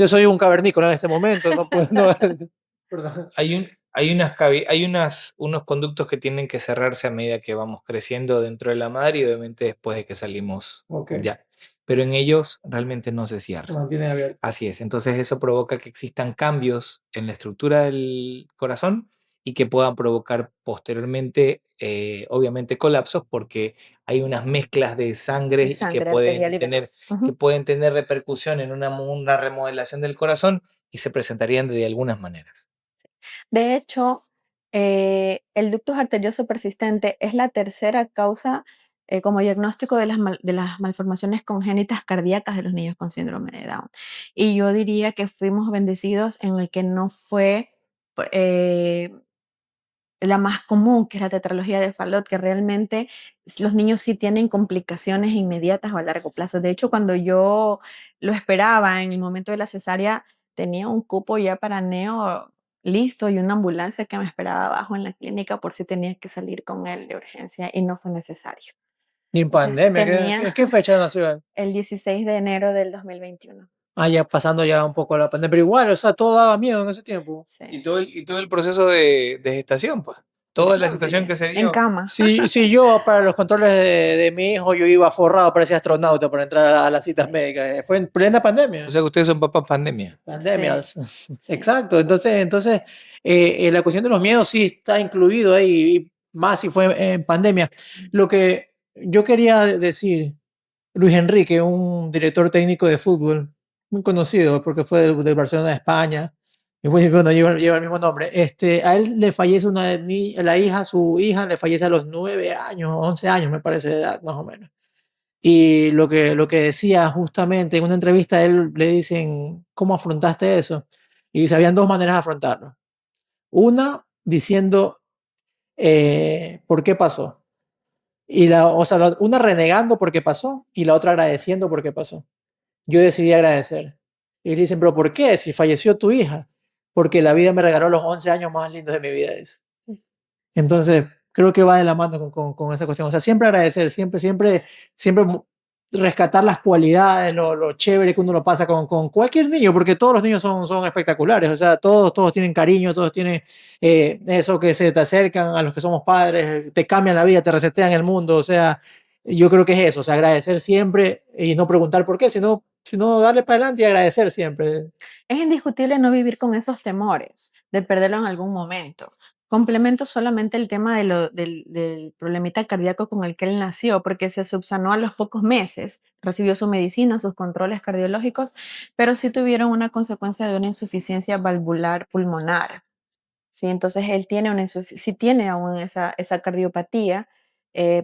S1: soy un cavernícola en este momento, no puedo, no, perdón.
S2: Unos conductos que tienen que cerrarse a medida que vamos creciendo dentro de la madre y obviamente después de que salimos
S1: Ok,
S2: ya. Pero en ellos realmente no se
S1: se
S2: cierra.
S1: mantiene abierto.
S2: Así es. Entonces eso provoca que existan cambios en la estructura del corazón y que puedan provocar posteriormente, obviamente, colapsos porque hay unas mezclas de sangre
S3: De
S2: y que
S3: sangre arterial y venosa.
S2: que pueden tener repercusión en una remodelación del corazón y se presentarían de algunas maneras.
S3: De hecho, el ductus arterioso persistente es la tercera causa como diagnóstico de de las malformaciones congénitas cardíacas de los niños con síndrome de Down. Y yo diría que fuimos bendecidos en el que no fue eh, la más común, que es la tetralogía de Fallot, que realmente los niños sí tienen complicaciones inmediatas o a largo plazo. De hecho, cuando yo lo esperaba en el momento de la cesárea, tenía un cupo ya para neo listo y una ambulancia que me esperaba abajo en la clínica por si tenía que salir con él de urgencia y no fue necesario.
S1: Y en
S3: Entonces
S1: pandemia,
S3: tenía
S1: ¿qué fecha nació?
S3: el 16 de enero del 2021.
S1: Ah, ya pasando ya un poco la pandemia, pero igual, o sea, todo daba miedo en ese tiempo.
S3: Sí.
S2: Y todo el proceso de gestación, pues. Toda la situación que se
S3: En
S2: dio.
S3: cama.
S1: Sí, sí, yo para los controles de mi hijo, yo iba forrado, parecía astronauta para entrar a las citas médicas. Fue en plena
S2: O
S1: pandemia.
S2: sea que ustedes son papás pandemia.
S1: Pandemias.
S3: Sí, sí.
S1: Exacto. Entonces la cuestión de los miedos sí está incluido ahí, y más si fue en pandemia. Lo que yo quería decir, Luis Enrique, un director técnico de fútbol, muy conocido porque fue del Barcelona de España, y bueno, lleva el mismo nombre. A él le fallece su hija le fallece a los 9 años, 11 años, me parece de edad, más o menos. Y lo que decía justamente en una entrevista, a él le dicen, ¿cómo afrontaste eso? Y dice, habían dos maneras de afrontarlo. Una, diciendo, ¿por qué pasó? O sea, una renegando por qué pasó y la otra agradeciendo por qué pasó. Yo decidí agradecer. Y le dicen, pero ¿por qué? Si falleció tu hija. Porque la vida me regaló los 11 años más lindos de mi vida. Dice. Entonces, creo que va de la mano con esa cuestión. O sea, siempre agradecer, siempre rescatar las cualidades, lo chévere que uno lo pasa con cualquier niño, porque todos los niños son espectaculares. O sea, todos tienen cariño, todos tienen eso que se te acercan a los que somos padres, te cambian la vida, te resetean el mundo. O sea, yo creo que es eso, o sea, agradecer siempre y no preguntar por qué, sino darle para adelante y agradecer siempre.
S3: Es indiscutible no vivir con esos temores de perderlo en algún momento. Complemento solamente el tema del problemita cardíaco con el que él nació, porque se subsanó a los pocos meses, recibió su medicina, sus controles cardiológicos, pero sí tuvieron una consecuencia de una insuficiencia valvular pulmonar. ¿Sí? Entonces él tiene sí tiene aún esa cardiopatía,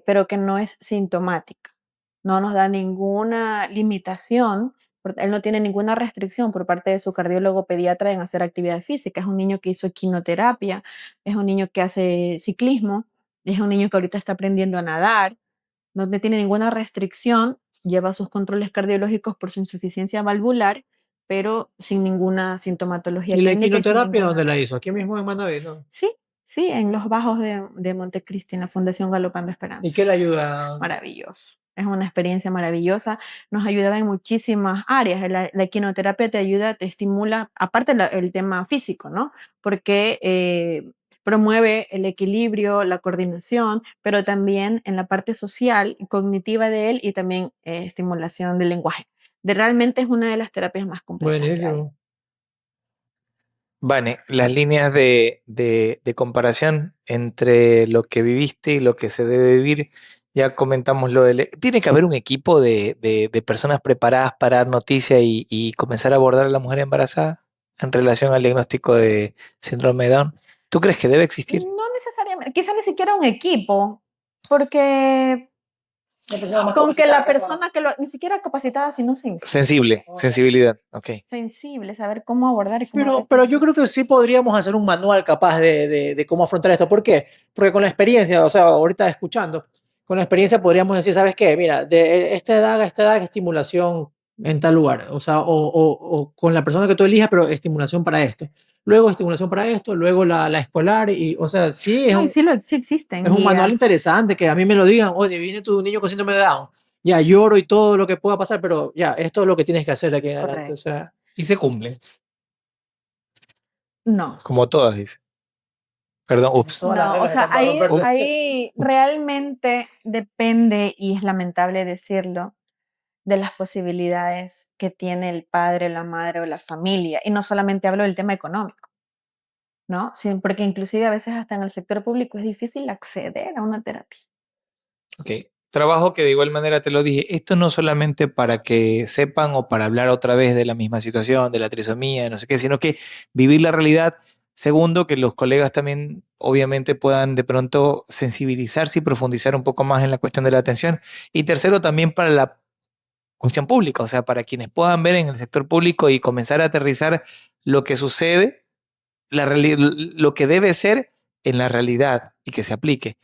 S3: pero que no es sintomática. No nos da ninguna limitación, él no tiene ninguna restricción por parte de su cardiólogo pediatra en hacer actividad física. Es un niño que hizo equinoterapia, es un niño que hace ciclismo, es un niño que ahorita está aprendiendo a nadar, no tiene ninguna restricción, lleva sus controles cardiológicos por su insuficiencia valvular, pero sin ninguna sintomatología
S1: ¿Y la
S3: clínica y sin
S1: equinoterapia
S3: ninguna.
S1: dónde la hizo? Aquí mismo en Manaví, ¿no?
S3: Sí, sí, en los bajos de Montecristi, en la Fundación Galopando
S1: ¿Y
S3: Esperanza.
S1: qué le ayuda?
S3: Maravilloso. Es una experiencia maravillosa. Nos ayudaba en muchísimas áreas. La equinoterapia te ayuda, te estimula, aparte el tema físico, ¿no? Porque promueve el equilibrio, la coordinación, pero también en la parte social y cognitiva de él y también estimulación del lenguaje. realmente es una de las terapias más completas que hay.
S1: Buenísimo.
S2: Vane, las líneas de comparación entre lo que viviste y lo que se debe vivir, ya comentamos lo del... Tiene que haber un equipo de personas preparadas para dar noticia y comenzar a abordar a la mujer embarazada en relación al diagnóstico de síndrome de Down. ¿Tú crees que debe existir?
S3: No necesariamente, quizá ni siquiera un equipo, porque con que la persona que ni siquiera capacitada, sino
S2: Sensible, sensibilidad, ok.
S3: sensible, saber cómo abordar y cómo
S1: Pero yo creo que sí podríamos hacer un manual capaz de cómo afrontar esto. ¿Por qué? Porque con la experiencia, o sea, ahorita escuchando, con la experiencia podríamos decir, ¿sabes qué? Mira, de esta edad a esta edad, estimulación en tal lugar. O sea, o con la persona que tú elijas, pero estimulación para esto. Luego estimulación para esto, luego la escolar. Y, o sea, sí
S3: No, y sí existen
S1: es un manual
S3: guías.
S1: interesante que a mí me lo digan, oye, viene tu niño con síndrome de Down. Ya lloro y todo lo que pueda pasar, pero ya, esto es lo que tienes que hacer de aquí en adelante. O
S3: Correcto.
S1: sea,
S2: Y se cumple,
S3: No.
S2: como todas, dice. Perdón, ups.
S1: todas las
S3: No, o
S1: reglas
S3: sea,
S1: están para romperse.
S3: ahí realmente depende, y es lamentable decirlo, de las posibilidades que tiene el padre, la madre o la familia. Y no solamente hablo del tema económico, ¿no? Sí, porque inclusive a veces hasta en el sector público es difícil acceder a una terapia.
S2: Ok. Trabajo que de igual manera te lo dije, esto no solamente para que sepan o para hablar otra vez de la misma situación, de la trisomía, de no sé qué, sino que vivir la realidad. Segundo, que los colegas también obviamente puedan de pronto sensibilizarse y profundizar un poco más en la cuestión de la atención. Y tercero, también para la cuestión pública, o sea, para quienes puedan ver en el sector público y comenzar a aterrizar lo que sucede, lo que debe ser en la realidad y que se aplique.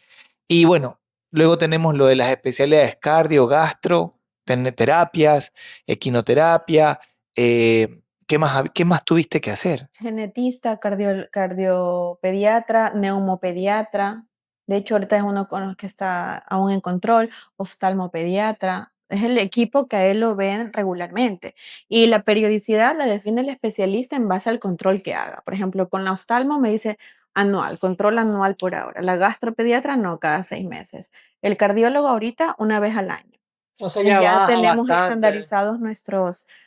S2: Y bueno, luego tenemos lo de las especialidades cardio, gastro, terapias, equinoterapia. ¿Qué más tuviste que hacer?
S3: Genetista, cardiopediatra, neumopediatra. De hecho, ahorita es uno con los que está aún en control, oftalmopediatra. Es el equipo que a él lo ven regularmente. Y la periodicidad la define el especialista en base al control que haga. Por ejemplo, con la oftalmo me dice anual, control anual por ahora. La gastropediatra no, cada 6 meses. El cardiólogo ahorita una vez al año.
S1: O sea,
S3: Entonces
S1: ya
S3: ya
S1: baja
S3: tenemos
S1: bastante.
S3: estandarizados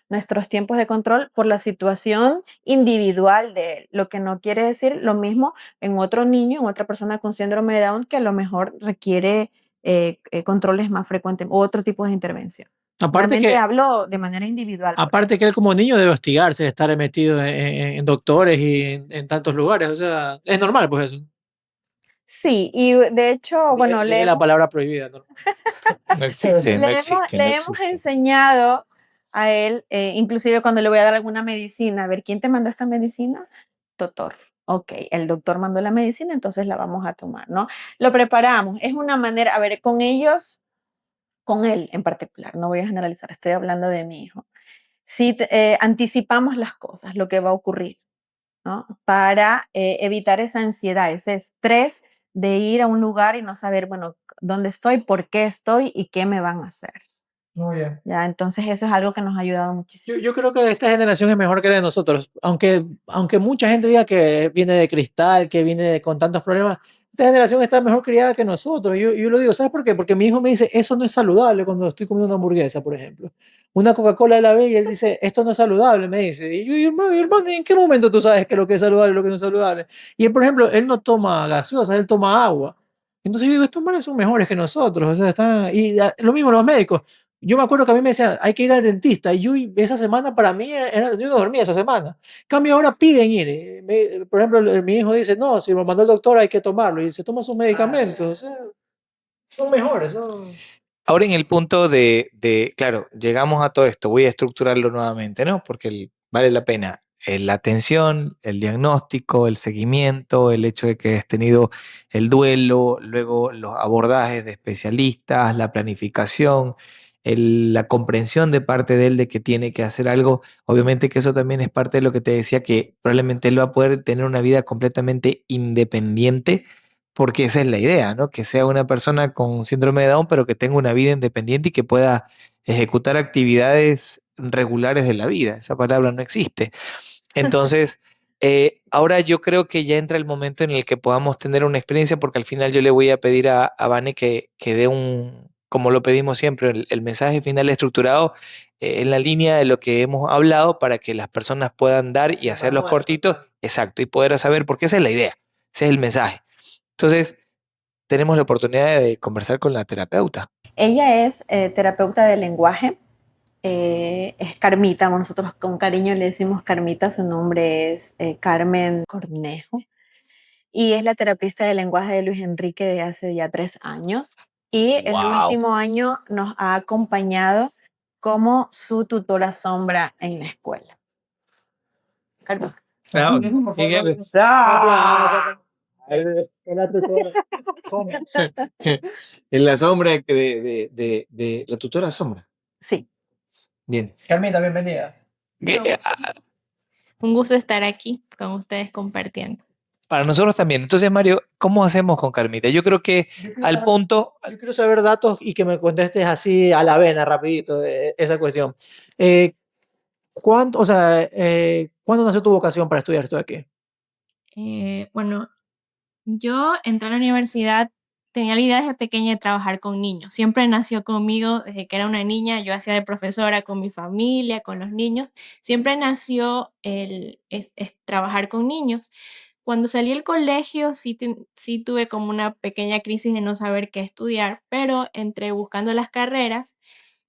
S3: nuestros tiempos de control por la situación individual de él, lo que no quiere decir lo mismo en otro niño, en otra persona con síndrome de Down que a lo mejor requiere controles más frecuentes u otro tipo de intervención.
S1: Aparte
S3: Realmente
S1: que,
S3: hablo de manera individual por él.
S1: aparte que él como niño debe hostigarse de estar metido en doctores y en tantos lugares. O sea, es normal, pues eso.
S3: Sí, y de hecho, bueno,
S1: De la palabra prohibida, ¿no?
S2: No existe, no
S3: le
S2: existe, no
S3: hemos
S2: existe.
S3: enseñado a él, inclusive cuando le voy a dar alguna medicina, a ver, ¿quién te mandó esta medicina? Doctor. Ok, el doctor mandó la medicina, entonces la vamos a tomar, ¿no? Lo preparamos. Es una manera, a ver, con ellos, con él en particular, no voy a generalizar, estoy hablando de mi hijo. Sí, anticipamos las cosas, lo que va a ocurrir, ¿no? Para evitar esa ansiedad, ese estrés de ir a un lugar y no saber, bueno, dónde estoy, por qué estoy y qué me van a hacer.
S1: Muy bien.
S3: Ya, entonces eso es algo que nos ha ayudado muchísimo.
S1: Yo creo que esta generación es mejor que la de nosotros. Aunque mucha gente diga que viene de cristal, que viene con tantos problemas, esta generación está mejor criada que nosotros. Yo lo digo, ¿sabes por qué? Porque mi hijo me dice, eso no es saludable cuando estoy comiendo una hamburguesa, por ejemplo. Una Coca-Cola él la ve y él dice, esto no es saludable, me dice. Y yo, hermano, ¿en qué momento tú sabes que lo que es saludable y lo que no es saludable? Y él, por ejemplo, él no toma gaseosa, él toma agua. Entonces yo digo, estos manes son mejores que nosotros. O sea, lo mismo los médicos. Yo me acuerdo que a mí me decían, hay que ir al dentista. Y esa semana para mí, yo no dormía esa semana. Cambio ahora piden ir. Por ejemplo, mi hijo dice, no, si me mandó el doctor hay que tomarlo. Y se toma sus medicamentos. O sea, son mejores.
S2: Ahora en el punto claro, llegamos a todo esto, voy a estructurarlo nuevamente, ¿no? Porque vale la pena la atención, el diagnóstico, el seguimiento, el hecho de que has tenido el duelo, luego los abordajes de especialistas, la planificación, la comprensión de parte de él de que tiene que hacer algo. Obviamente que eso también es parte de lo que te decía, que probablemente él va a poder tener una vida completamente independiente porque esa es la idea, ¿no? Que sea una persona con síndrome de Down, pero que tenga una vida independiente y que pueda ejecutar actividades regulares de la vida. Esa palabra no existe. Entonces, ahora yo creo que ya entra el momento en el que podamos tener una experiencia, porque al final yo le voy a pedir a Vane que dé como lo pedimos siempre, el mensaje final estructurado en la línea de lo que hemos hablado para que las personas puedan dar y hacerlos cortitos, exacto, y poder saber, porque esa es la idea, ese es el mensaje. Entonces, tenemos la oportunidad de conversar con la terapeuta.
S3: Ella es terapeuta de lenguaje, es Carmita, nosotros con cariño le decimos Carmita, su nombre es Carmen Cornejo, y es la terapista de lenguaje de Luis Enrique de hace ya 3 años. Y en el último año nos ha acompañado como su tutora sombra en la escuela. Carmen.
S2: En la sombra de la tutora sombra.
S3: Sí.
S2: Bien.
S1: Carmita, bienvenida.
S4: Un gusto estar aquí con ustedes compartiendo.
S2: Para nosotros también. Entonces, Mario, ¿cómo hacemos con Carmita? Yo creo que al punto...
S1: Yo quiero saber datos y que me contestes así a la vena, rapidito, esa cuestión. ¿Cuándo nació tu vocación para estudiar esto aquí?
S4: Bueno, yo entré a la universidad, tenía la idea desde pequeña de trabajar con niños. Siempre nació conmigo desde que era una niña. Yo hacía de profesora con mi familia, con los niños. Siempre nació trabajar con niños. Cuando salí del colegio sí tuve como una pequeña crisis de no saber qué estudiar, pero entre buscando las carreras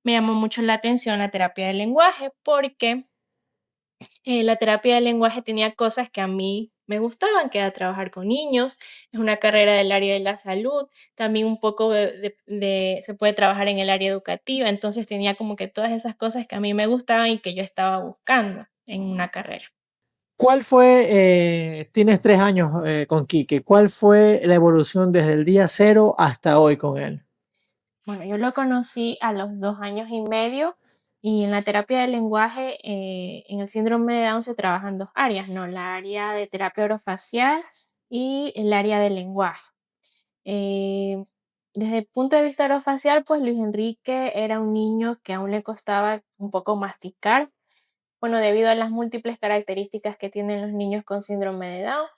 S4: me llamó mucho la atención la terapia del lenguaje porque la terapia del lenguaje tenía cosas que a mí me gustaban, que era trabajar con niños, es una carrera del área de la salud, también un poco se puede trabajar en el área educativa, entonces tenía como que todas esas cosas que a mí me gustaban y que yo estaba buscando en una carrera.
S1: ¿Cuál fue, tienes 3 años con Quique, cuál fue la evolución desde el día 0 hasta hoy con él?
S4: Bueno, yo lo conocí a los 2 años y medio y en la terapia del lenguaje, en el síndrome de Down se trabajan 2 áreas, ¿no? La área de terapia orofacial y el área del lenguaje. Eh, Desde el punto de vista orofacial, pues Luis Enrique era un niño que aún le costaba un poco masticar, bueno, debido a las múltiples características que tienen los niños con síndrome de Down.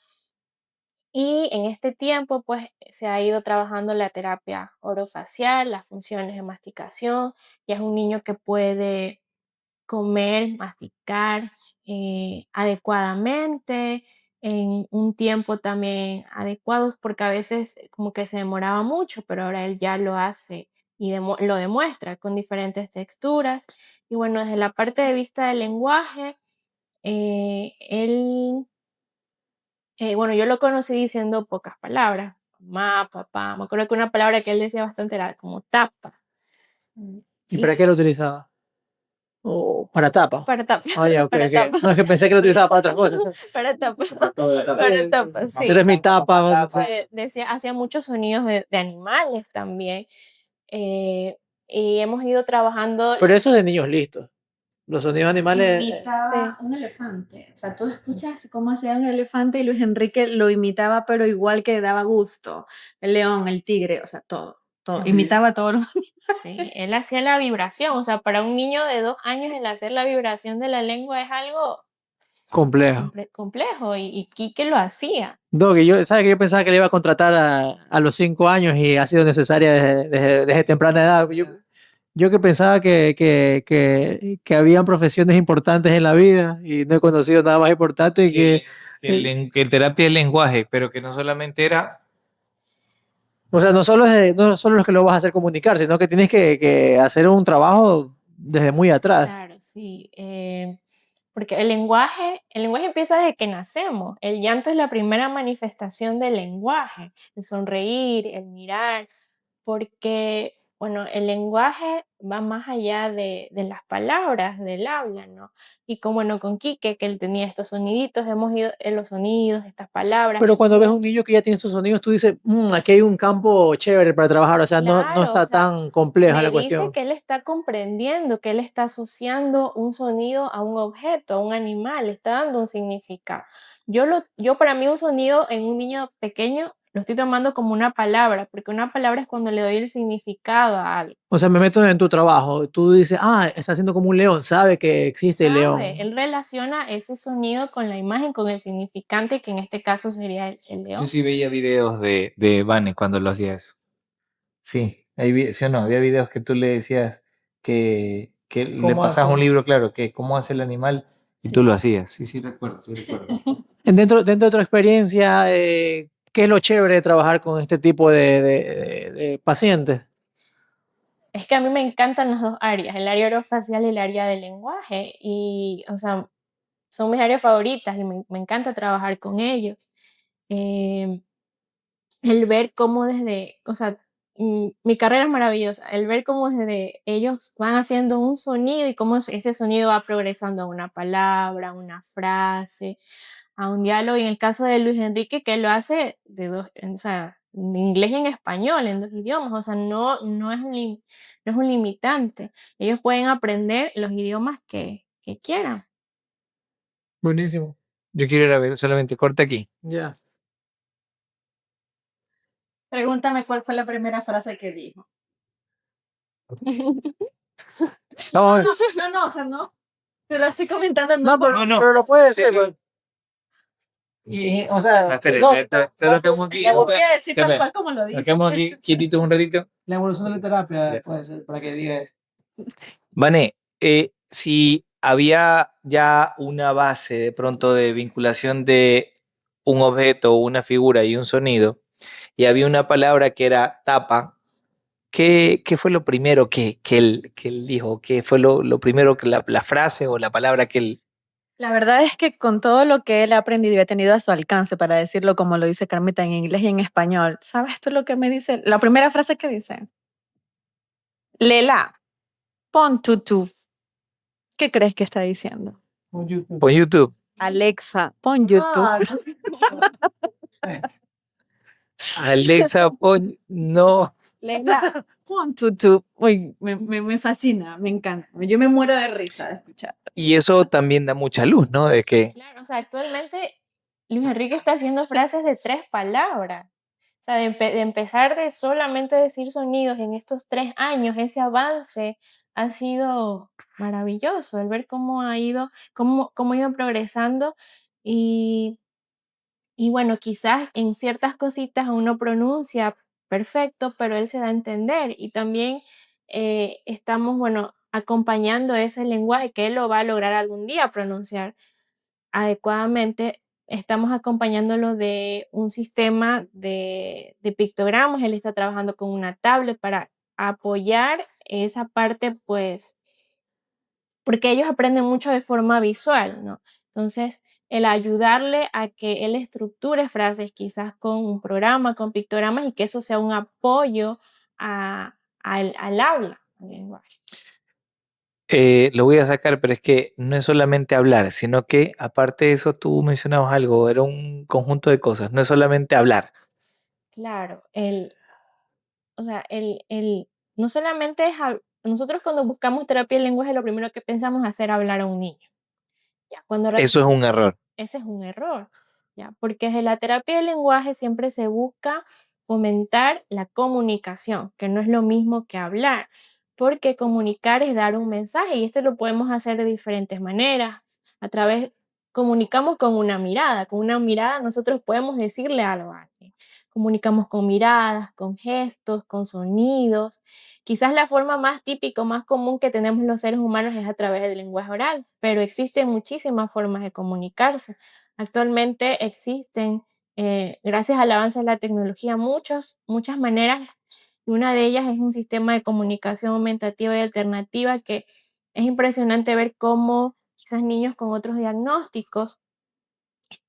S4: Y en este tiempo, pues se ha ido trabajando la terapia orofacial, las funciones de masticación. Ya es un niño que puede comer, masticar adecuadamente, en un tiempo también adecuado, porque a veces como que se demoraba mucho, pero ahora él ya lo hace y lo demuestra con diferentes texturas. Y bueno, desde la parte de vista del lenguaje, él bueno, yo lo conocí diciendo pocas palabras, mamá, papá. Me acuerdo que una palabra que él decía bastante era como tapa.
S1: ¿Y para qué lo utilizaba? ¿O para tapa?
S4: Para tapa.
S1: Ah, ya, ok,
S4: Para
S1: ok.
S4: tapa.
S1: No, es que pensé que lo utilizaba para otras cosas.
S4: Para tapa.
S1: Sí.
S4: Para tapa, sí.
S1: Eres mi tapa.
S4: Hacía muchos sonidos de animales también. Y hemos ido trabajando.
S1: Pero eso es de niños listos. Los sonidos animales.
S3: Imitaba un elefante. O sea, tú escuchas cómo hacía un elefante y Luis Enrique lo imitaba, pero igual que daba gusto. El león, el tigre, o sea, todo. Imitaba todo lo
S4: Sí, él hacía la vibración. O sea, para un niño de 2 años el hacer la vibración de la lengua es algo
S1: Complejo.
S4: complejo y Quique lo hacía.
S1: Doggy, ¿sabes que yo pensaba que le iba a contratar a los 5 años y ha sido necesaria desde temprana edad? Yo que pensaba que habían profesiones importantes en la vida y no he conocido nada más importante que
S2: Que terapia del lenguaje, pero que no solamente era...
S1: o sea, no solo es que lo vas a hacer comunicar, sino que tienes que hacer un trabajo desde muy atrás.
S4: Claro, sí. Porque el lenguaje empieza desde que nacemos. El llanto es la primera manifestación del lenguaje. El sonreír, el mirar, porque, bueno, el lenguaje va más allá de las palabras, del habla, ¿no? Y como, bueno, con Quique, que él tenía estos soniditos, hemos ido en los sonidos, estas palabras.
S1: Pero cuando ves un niño que ya tiene sus sonidos, tú dices, aquí hay un campo chévere para trabajar, o sea, no
S4: Claro,
S1: está
S4: o sea,
S1: tan compleja
S4: me
S1: la
S4: dice
S1: cuestión.
S4: que él está comprendiendo, que él está asociando un sonido a un objeto, a un animal, le está dando un significado. Yo para mí un sonido en un niño pequeño lo estoy tomando como una palabra, porque una palabra es cuando le doy el significado a algo.
S1: O sea, me meto en tu trabajo, tú dices, está haciendo como un león, sabe que existe el león.
S4: Él relaciona ese sonido con la imagen, con el significante, que en este caso sería el león.
S2: Yo sí veía videos de Vane cuando lo hacía eso. Sí. ¿Sí o no? Había videos que tú le decías que le
S1: ¿Cómo
S2: pasabas
S1: hace?
S2: un libro, claro, que cómo hace el animal y
S3: Sí.
S2: tú lo hacías. Sí, sí, recuerdo, sí, recuerdo.
S1: Dentro de tu experiencia, ¿qué es lo chévere de trabajar con este tipo de pacientes?
S4: Es que a mí me encantan las dos áreas, el área orofacial y el área del lenguaje. Y, o sea, son mis áreas favoritas y me encanta trabajar con ellos. Eh, el ver cómo desde, o sea, mi carrera es maravillosa, el ver cómo desde ellos van haciendo un sonido y cómo ese sonido va progresando a una palabra, a una frase, a un diálogo. Y en el caso de Luis Enrique, que lo hace de dos, o sea, en inglés y en español, en dos idiomas, o sea, no es un limitante. Ellos pueden aprender los idiomas que quieran.
S1: Buenísimo.
S2: Yo quiero ir a ver, solamente corta aquí.
S1: Ya.
S3: Pregúntame cuál fue la primera frase que dijo.
S1: Vamos a ver.
S3: No, o sea, no. Te lo estoy comentando.
S1: No, pero lo puede ser. Pues. O sea,
S2: Espere,
S1: no,
S2: te lo quedamos aquí.
S3: Te voy a decir tal
S2: Espera,
S3: cual como lo
S2: nos
S3: dice.
S2: quedamos aquí quietitos un ratito.
S1: la evolución de la terapia
S2: Ya.
S1: puede ser para que diga eso.
S2: Vane, si había ya una base de pronto de vinculación de un objeto, una figura y un sonido, y había una palabra que era tapa, ¿qué fue lo primero que él dijo? ¿Qué fue lo primero que la frase o la palabra que él...
S3: La verdad es que con todo lo que él ha aprendido y ha tenido a su alcance para decirlo como lo dice Carmita en inglés y en español, ¿sabes tú lo que me dice? La primera frase que dice, Lela, pon tu. ¿Qué crees que está diciendo?
S1: Un YouTube.
S2: Por YouTube.
S3: Alexa, pon YouTube.
S2: Alexa, no.
S3: Lela, pon tu. Uy, me fascina, me encanta. Yo me muero de risa de escuchar.
S2: Y eso también da mucha luz, ¿no? De que
S4: Claro, o sea, actualmente Luis Enrique está haciendo frases de 3 palabras. O sea, de empezar de solamente decir sonidos en estos 3 años, ese avance ha sido maravilloso, el ver cómo cómo ha ido progresando. Y, y bueno, quizás en ciertas cositas aún no pronuncia perfecto, pero él se da a entender. Y también estamos, bueno, acompañando ese lenguaje que él lo va a lograr algún día pronunciar adecuadamente. Estamos acompañándolo de un sistema de pictogramas. Él está trabajando con una tablet para apoyar esa parte, pues, porque ellos aprenden mucho de forma visual, ¿no? Entonces, el ayudarle a que él estructure frases quizás con un programa, con pictogramas, y que eso sea un apoyo al habla, al lenguaje.
S2: lo voy a sacar, pero es que no es solamente hablar, sino que aparte de eso tú mencionabas algo, era un conjunto de cosas, no es solamente hablar.
S4: Claro, o sea, no solamente nosotros cuando buscamos terapia del lenguaje, lo primero que pensamos es hacer hablar a un niño. Ya,
S2: Eso es un error.
S4: ese es un error, ya, porque desde la terapia del lenguaje siempre se busca fomentar la comunicación, que no es lo mismo que hablar, porque comunicar es dar un mensaje y esto lo podemos hacer de diferentes maneras. Comunicamos con una mirada nosotros podemos decirle algo a alguien. Comunicamos con miradas, con gestos, con sonidos. Quizás la forma más típica, más común que tenemos los seres humanos es a través del lenguaje oral, pero existen muchísimas formas de comunicarse. Actualmente existen, gracias al avance de la tecnología, muchas maneras, y una de ellas es un sistema de comunicación aumentativa y alternativa que es impresionante ver cómo quizás niños con otros diagnósticos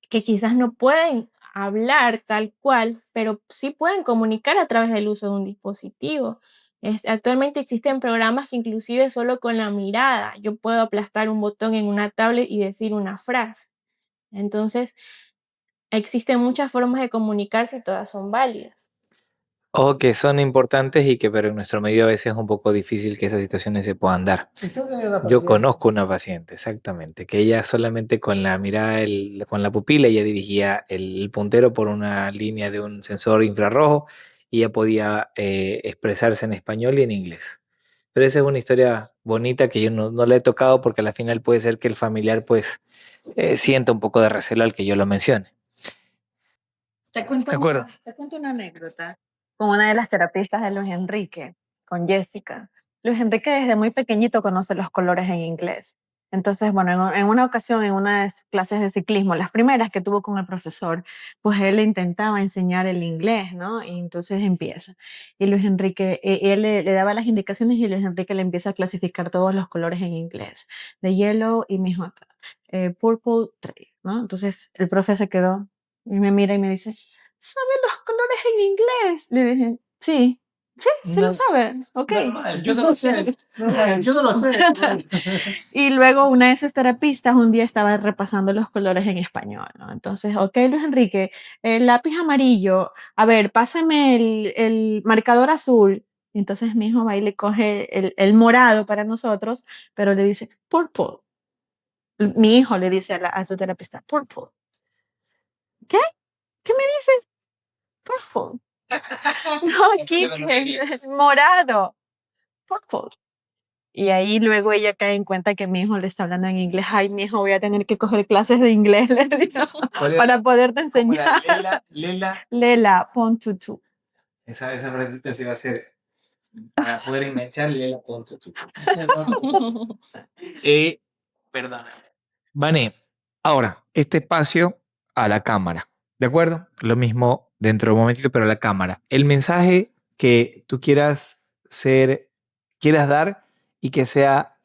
S4: que quizás no pueden hablar tal cual, pero sí pueden comunicar a través del uso de un dispositivo. Actualmente existen programas que inclusive solo con la mirada yo puedo aplastar un botón en una tablet y decir una frase. Entonces, existen muchas formas de comunicarse y todas son válidas.
S2: O que son importantes y que pero en nuestro medio a veces es un poco difícil que esas situaciones se puedan dar. Yo conozco una paciente, exactamente, que ella solamente con la mirada, con la pupila, ella dirigía el puntero por una línea de un sensor infrarrojo y ella podía expresarse en español y en inglés. Pero esa es una historia bonita que yo no la he tocado porque al final puede ser que el familiar pues sienta un poco de recelo al que yo lo mencione.
S3: Te cuento,
S2: De acuerdo.
S3: te cuento una anécdota. con una de las terapistas de Luis Enrique, con Jessica. Luis Enrique desde muy pequeñito conoce los colores en inglés. Entonces, bueno, en una ocasión, en unas clases de ciclismo, las primeras que tuvo con el profesor, pues él le intentaba enseñar el inglés, ¿no? Y entonces empieza. Y Luis Enrique, él le daba las indicaciones y Luis Enrique le empieza a clasificar todos los colores en inglés. De yellow y mi J, purple 3, ¿no? Entonces el profe se quedó y me mira y me dice, ¿sabe los colores en inglés? Le dije, sí, sí lo sabe, ok.
S2: Normal, yo no lo sé.
S1: Yo no lo sé.
S3: Y luego una de sus terapistas un día estaba repasando los colores en español, ¿no? Entonces, ok, Luis Enrique, el lápiz amarillo, a ver, pásame el marcador azul. Entonces mi hijo va y le coge el morado para nosotros, pero le dice purple. Mi hijo le dice a su terapista, purple. ¿Qué? ¿Qué me dices? Purple. No, aquí es morado. Purple. Y ahí luego ella cae en cuenta que mi hijo le está hablando en inglés. Ay, mi hijo, voy a tener que coger clases de inglés, le digo, para poderte
S2: Como la
S3: enseñar.
S2: Lela.
S3: Lela, pon tutu.
S2: Esa frasecita se va a hacer para poder enganchar Lela con tu. Perdóname. Vane, ahora, este espacio a la cámara, ¿de acuerdo? Lo mismo dentro de un momentito, pero a la cámara. El mensaje que tú quieras dar y que sea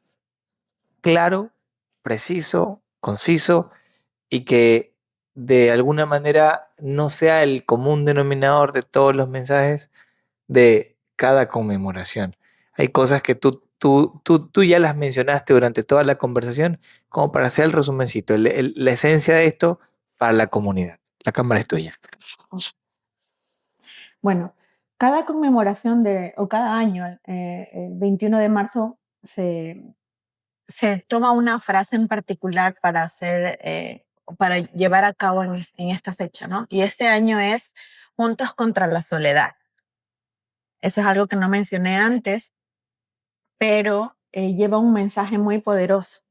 S2: claro, preciso, conciso y que de alguna manera no sea el común denominador de todos los mensajes de cada conmemoración. Hay cosas que tú ya las mencionaste durante toda la conversación, como para hacer el resumencito, la esencia de esto para la comunidad. La cámara es tuya.
S3: Bueno, cada conmemoración o cada año, el 21 de marzo, se toma una frase en particular para hacer, para llevar a cabo en esta fecha, ¿no? Y este año es Juntos contra la Soledad. Eso es algo que no mencioné antes, pero lleva un mensaje muy poderoso,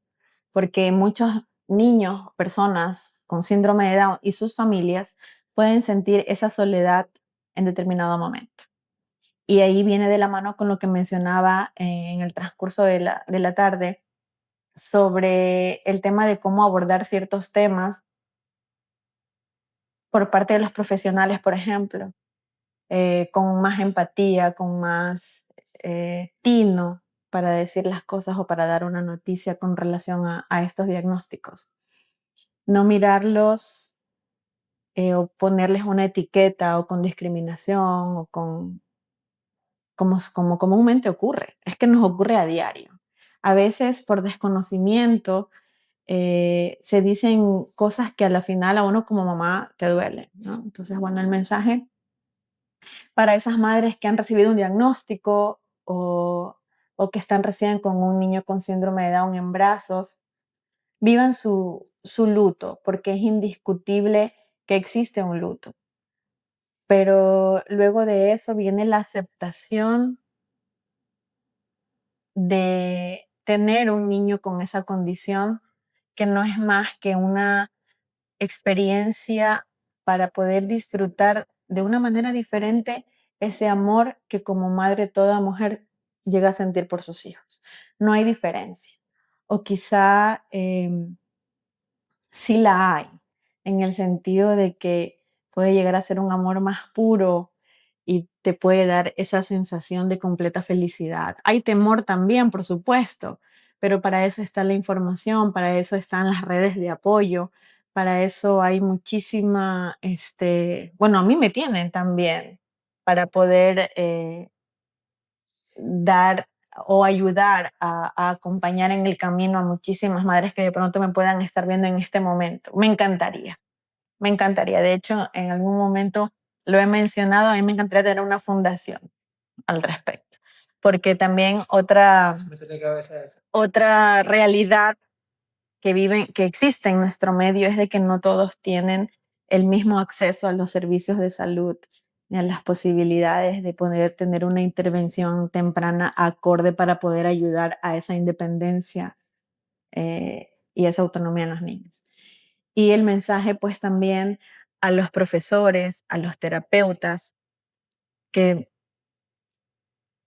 S3: porque muchos niños, personas con síndrome de Down y sus familias pueden sentir esa soledad en determinado momento. Y ahí viene de la mano con lo que mencionaba en el transcurso de la tarde sobre el tema de cómo abordar ciertos temas por parte de los profesionales, por ejemplo, con más empatía, con más tino para decir las cosas o para dar una noticia con relación a estos diagnósticos. No mirarlos o ponerles una etiqueta o con discriminación o como comúnmente ocurre. Es que nos ocurre a diario. A veces por desconocimiento se dicen cosas que a la final a uno como mamá te duele, ¿no? Entonces, bueno, el mensaje para esas madres que han recibido un diagnóstico o que están recién con un niño con síndrome de Down en brazos, vivan su luto, porque es indiscutible que existe un luto. Pero luego de eso viene la aceptación de tener un niño con esa condición, que no es más que una experiencia para poder disfrutar de una manera diferente ese amor que como madre toda mujer llega a sentir por sus hijos. No hay diferencia. O quizá sí la hay, en el sentido de que puede llegar a ser un amor más puro y te puede dar esa sensación de completa felicidad. Hay temor también, por supuesto, pero para eso está la información, para eso están las redes de apoyo, para eso hay muchísima, bueno, a mí me tienen también para poder dar o ayudar a acompañar en el camino a muchísimas madres que de pronto me puedan estar viendo en este momento. Me encantaría, me encantaría. De hecho, en algún momento lo he mencionado, a mí me encantaría tener una fundación al respecto, porque también otra realidad que existe en nuestro medio es de que no todos tienen el mismo acceso a los servicios de salud ni a las posibilidades de poder tener una intervención temprana acorde para poder ayudar a esa independencia y esa autonomía en los niños. Y el mensaje pues también a los profesores, a los terapeutas, que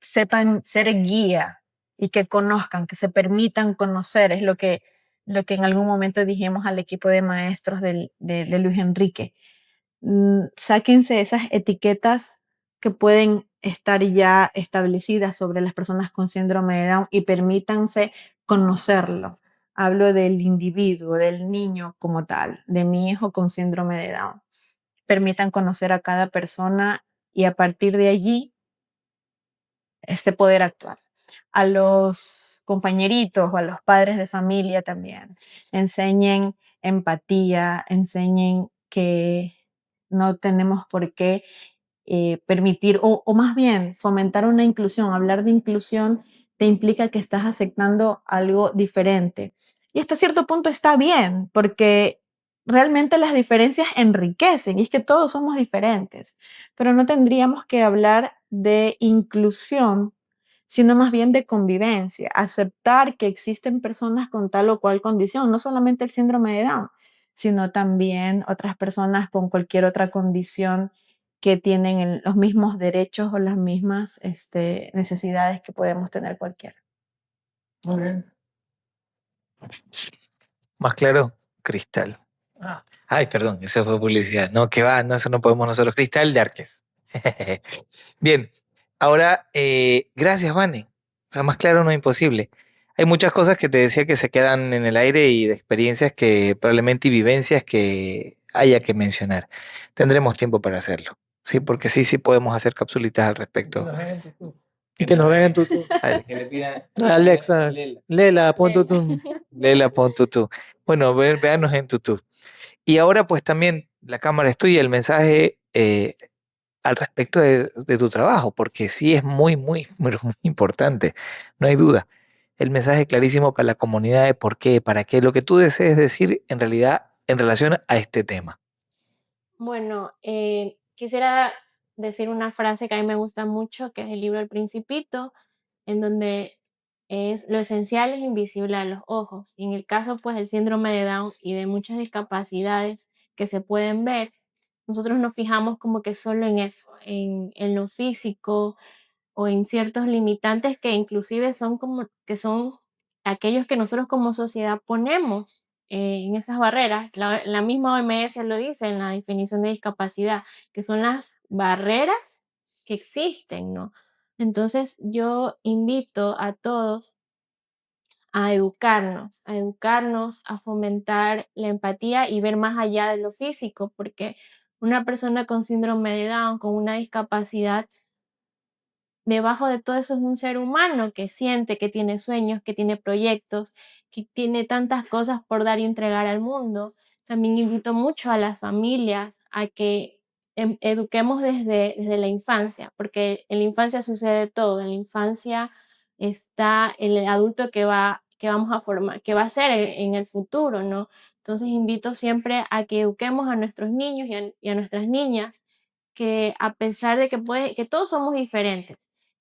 S3: sepan ser guía y que conozcan, que se permitan conocer, es lo que en algún momento dijimos al equipo de maestros de Luis Enrique. Sáquense esas etiquetas que pueden estar ya establecidas sobre las personas con síndrome de Down y permítanse conocerlo. Hablo del individuo, del niño como tal, de mi hijo con síndrome de Down. Permitan conocer a cada persona y a partir de allí poder actuar. A los compañeritos o a los padres de familia también. Enseñen empatía, enseñen que no tenemos por qué permitir, o más bien fomentar una inclusión. Hablar de inclusión te implica que estás aceptando algo diferente. Y hasta cierto punto está bien, porque realmente las diferencias enriquecen, y es que todos somos diferentes, pero no tendríamos que hablar de inclusión, sino más bien de convivencia, aceptar que existen personas con tal o cual condición, no solamente el síndrome de Down, sino también otras personas con cualquier otra condición que tienen los mismos derechos o las mismas necesidades que podemos tener cualquiera.
S1: Muy bien.
S2: Más claro, cristal.
S1: Ah,
S2: Ay, perdón, eso fue publicidad. No, que va, no, eso no podemos nosotros. Cristal de Arques. Bien, ahora, gracias, Vane. O sea, más claro no es imposible. Hay muchas cosas que te decía que se quedan en el aire y de experiencias que probablemente y vivencias que haya que mencionar. Tendremos tiempo para hacerlo, ¿sí? Porque sí, sí podemos hacer capsulitas al
S1: que
S2: respecto.
S1: nos vean en tutú. Y que nos vean en tutú.
S2: Que le pidan.
S1: Alexa, Lela, pon
S4: Lela.
S1: tutú.
S2: Lela, pon tutú. Bueno, véanos en tutú. Y ahora pues también la cámara es tuya, el mensaje al respecto de tu trabajo, porque sí es muy, muy, muy, muy importante, no hay duda. El mensaje clarísimo para la comunidad de por qué, para qué, lo que tú desees decir en realidad en relación a este tema.
S4: Bueno, quisiera decir una frase que a mí me gusta mucho, que es el libro El Principito, en donde es lo esencial es invisible a los ojos. Y en el caso, pues, del síndrome de Down y de muchas discapacidades que se pueden ver, nosotros nos fijamos como que solo en eso, en lo físico o en ciertos limitantes que inclusive son como que son aquellos que nosotros como sociedad ponemos en esas barreras. La misma OMS lo dice en la definición de discapacidad, que son las barreras que existen, ¿no? Entonces yo invito a todos a educarnos, a fomentar la empatía y ver más allá de lo físico, porque una persona con síndrome de Down, con una discapacidad, debajo de todo eso es un ser humano que siente, que tiene sueños, que tiene proyectos, que tiene tantas cosas por dar y entregar al mundo. También invito mucho a las familias a que eduquemos desde la infancia, porque en la infancia sucede todo. En la infancia está el adulto que vamos a formar, que va a ser en el futuro, ¿no? Entonces invito siempre a que eduquemos a nuestros niños y a nuestras niñas, que a pesar de que todos somos diferentes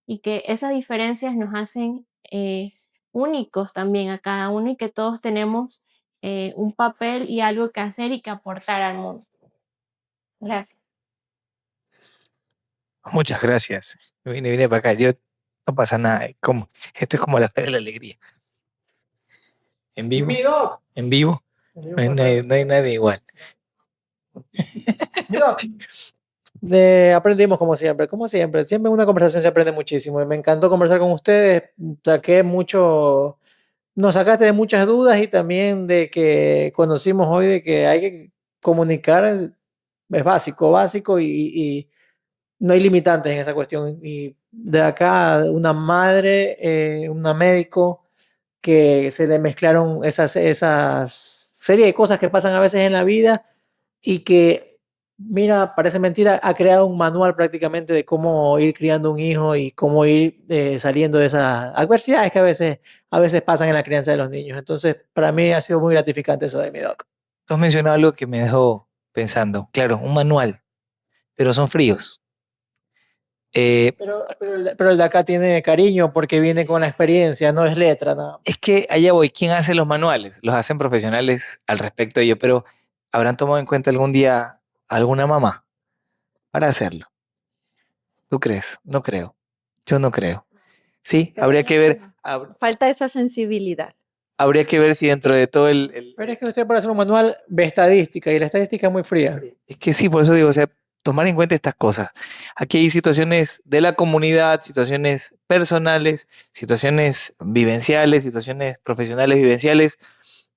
S4: y que esas diferencias nos hacen únicos también a cada uno, y que todos tenemos un papel y algo que hacer y que aportar al mundo. Gracias.
S2: Muchas gracias. Vine para acá. Yo, no pasa nada. Esto es como la Feria de la Alegría. En vivo.
S1: Mi doc.
S2: En vivo. No hay nadie igual.
S1: Mi doc. Aprendimos como siempre. Siempre en una conversación se aprende muchísimo. Y me encantó conversar con ustedes. Saqué mucho, nos sacaste de muchas dudas y también de que conocimos hoy de que hay que comunicar, es básico y no hay limitantes en esa cuestión. Y de acá, una madre, una médico, que se le mezclaron esas serie de cosas que pasan a veces en la vida y que, mira, parece mentira, ha creado un manual prácticamente de cómo ir criando un hijo y cómo ir saliendo de esas adversidades que a veces pasan en la crianza de los niños. Entonces, para mí ha sido muy gratificante eso de mi doc.
S2: Tú has mencionado algo que me dejó pensando. Claro, un manual, pero son fríos.
S1: Pero el de acá tiene cariño porque viene con la experiencia, no es letra, nada.
S2: Es que allá voy, ¿quién hace los manuales? Los hacen profesionales al respecto de ello, pero ¿habrán tomado en cuenta algún día alguna mamá para hacerlo? ¿Tú crees? No creo. Yo no creo. Sí, habría que ver,
S3: Falta esa sensibilidad.
S2: habría que ver si dentro de todo
S1: Pero es que usted para hacer un manual ve estadística y la estadística es muy fría.
S2: Es que sí, por eso digo, o sea, tomar en cuenta estas cosas. Aquí hay situaciones de la comunidad, situaciones personales, situaciones vivenciales, situaciones profesionales vivenciales,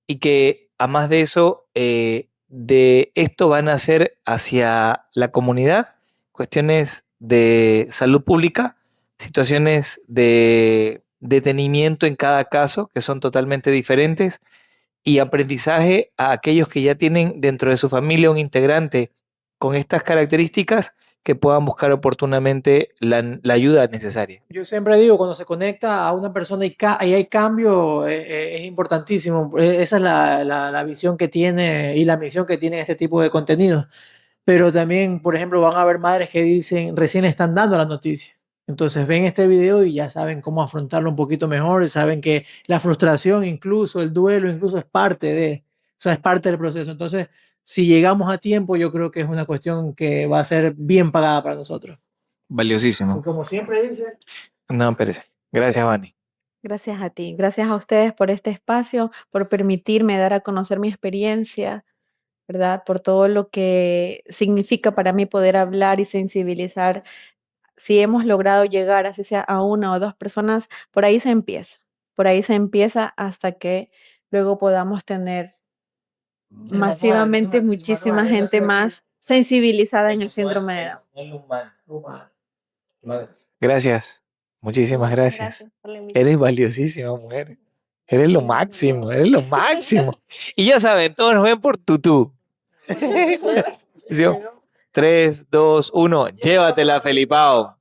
S2: y que a más de eso, de esto van a ser hacia la comunidad cuestiones de salud pública, situaciones de detenimiento en cada caso, que son totalmente diferentes, y aprendizaje a aquellos que ya tienen dentro de su familia un integrante con estas características que puedan buscar oportunamente la ayuda necesaria.
S1: Yo siempre digo, cuando se conecta a una persona y hay cambio, es importantísimo. Esa es la visión que tiene y la misión que tiene este tipo de contenidos. Pero también, por ejemplo, van a haber madres que dicen, recién están dando la noticia. Entonces ven este video y ya saben cómo afrontarlo un poquito mejor, y saben que la frustración, incluso el duelo, incluso es parte o sea, es parte del proceso. Entonces, si llegamos a tiempo, yo creo que es una cuestión que va a ser bien pagada para nosotros. Y
S2: Valiosísimo.
S1: como siempre dice,
S2: No, Pérez. Gracias, Vani.
S3: Gracias a ti, gracias a ustedes por este espacio, por permitirme dar a conocer mi experiencia, ¿verdad? Por todo lo que significa para mí poder hablar y sensibilizar. Si hemos logrado llegar, así sea a una o dos personas, por ahí se empieza. Por ahí se empieza hasta que luego podamos tener masivamente muchísima gente más sensibilizada en el síndrome de Down.
S2: Gracias. Muchísimas gracias.
S4: Gracias por la invitación.
S2: Eres valiosísima, mujer. Eres lo máximo, eres lo máximo. Y ya saben, todos nos ven por tutú. 3, 2, 1, llévatela, Felipao.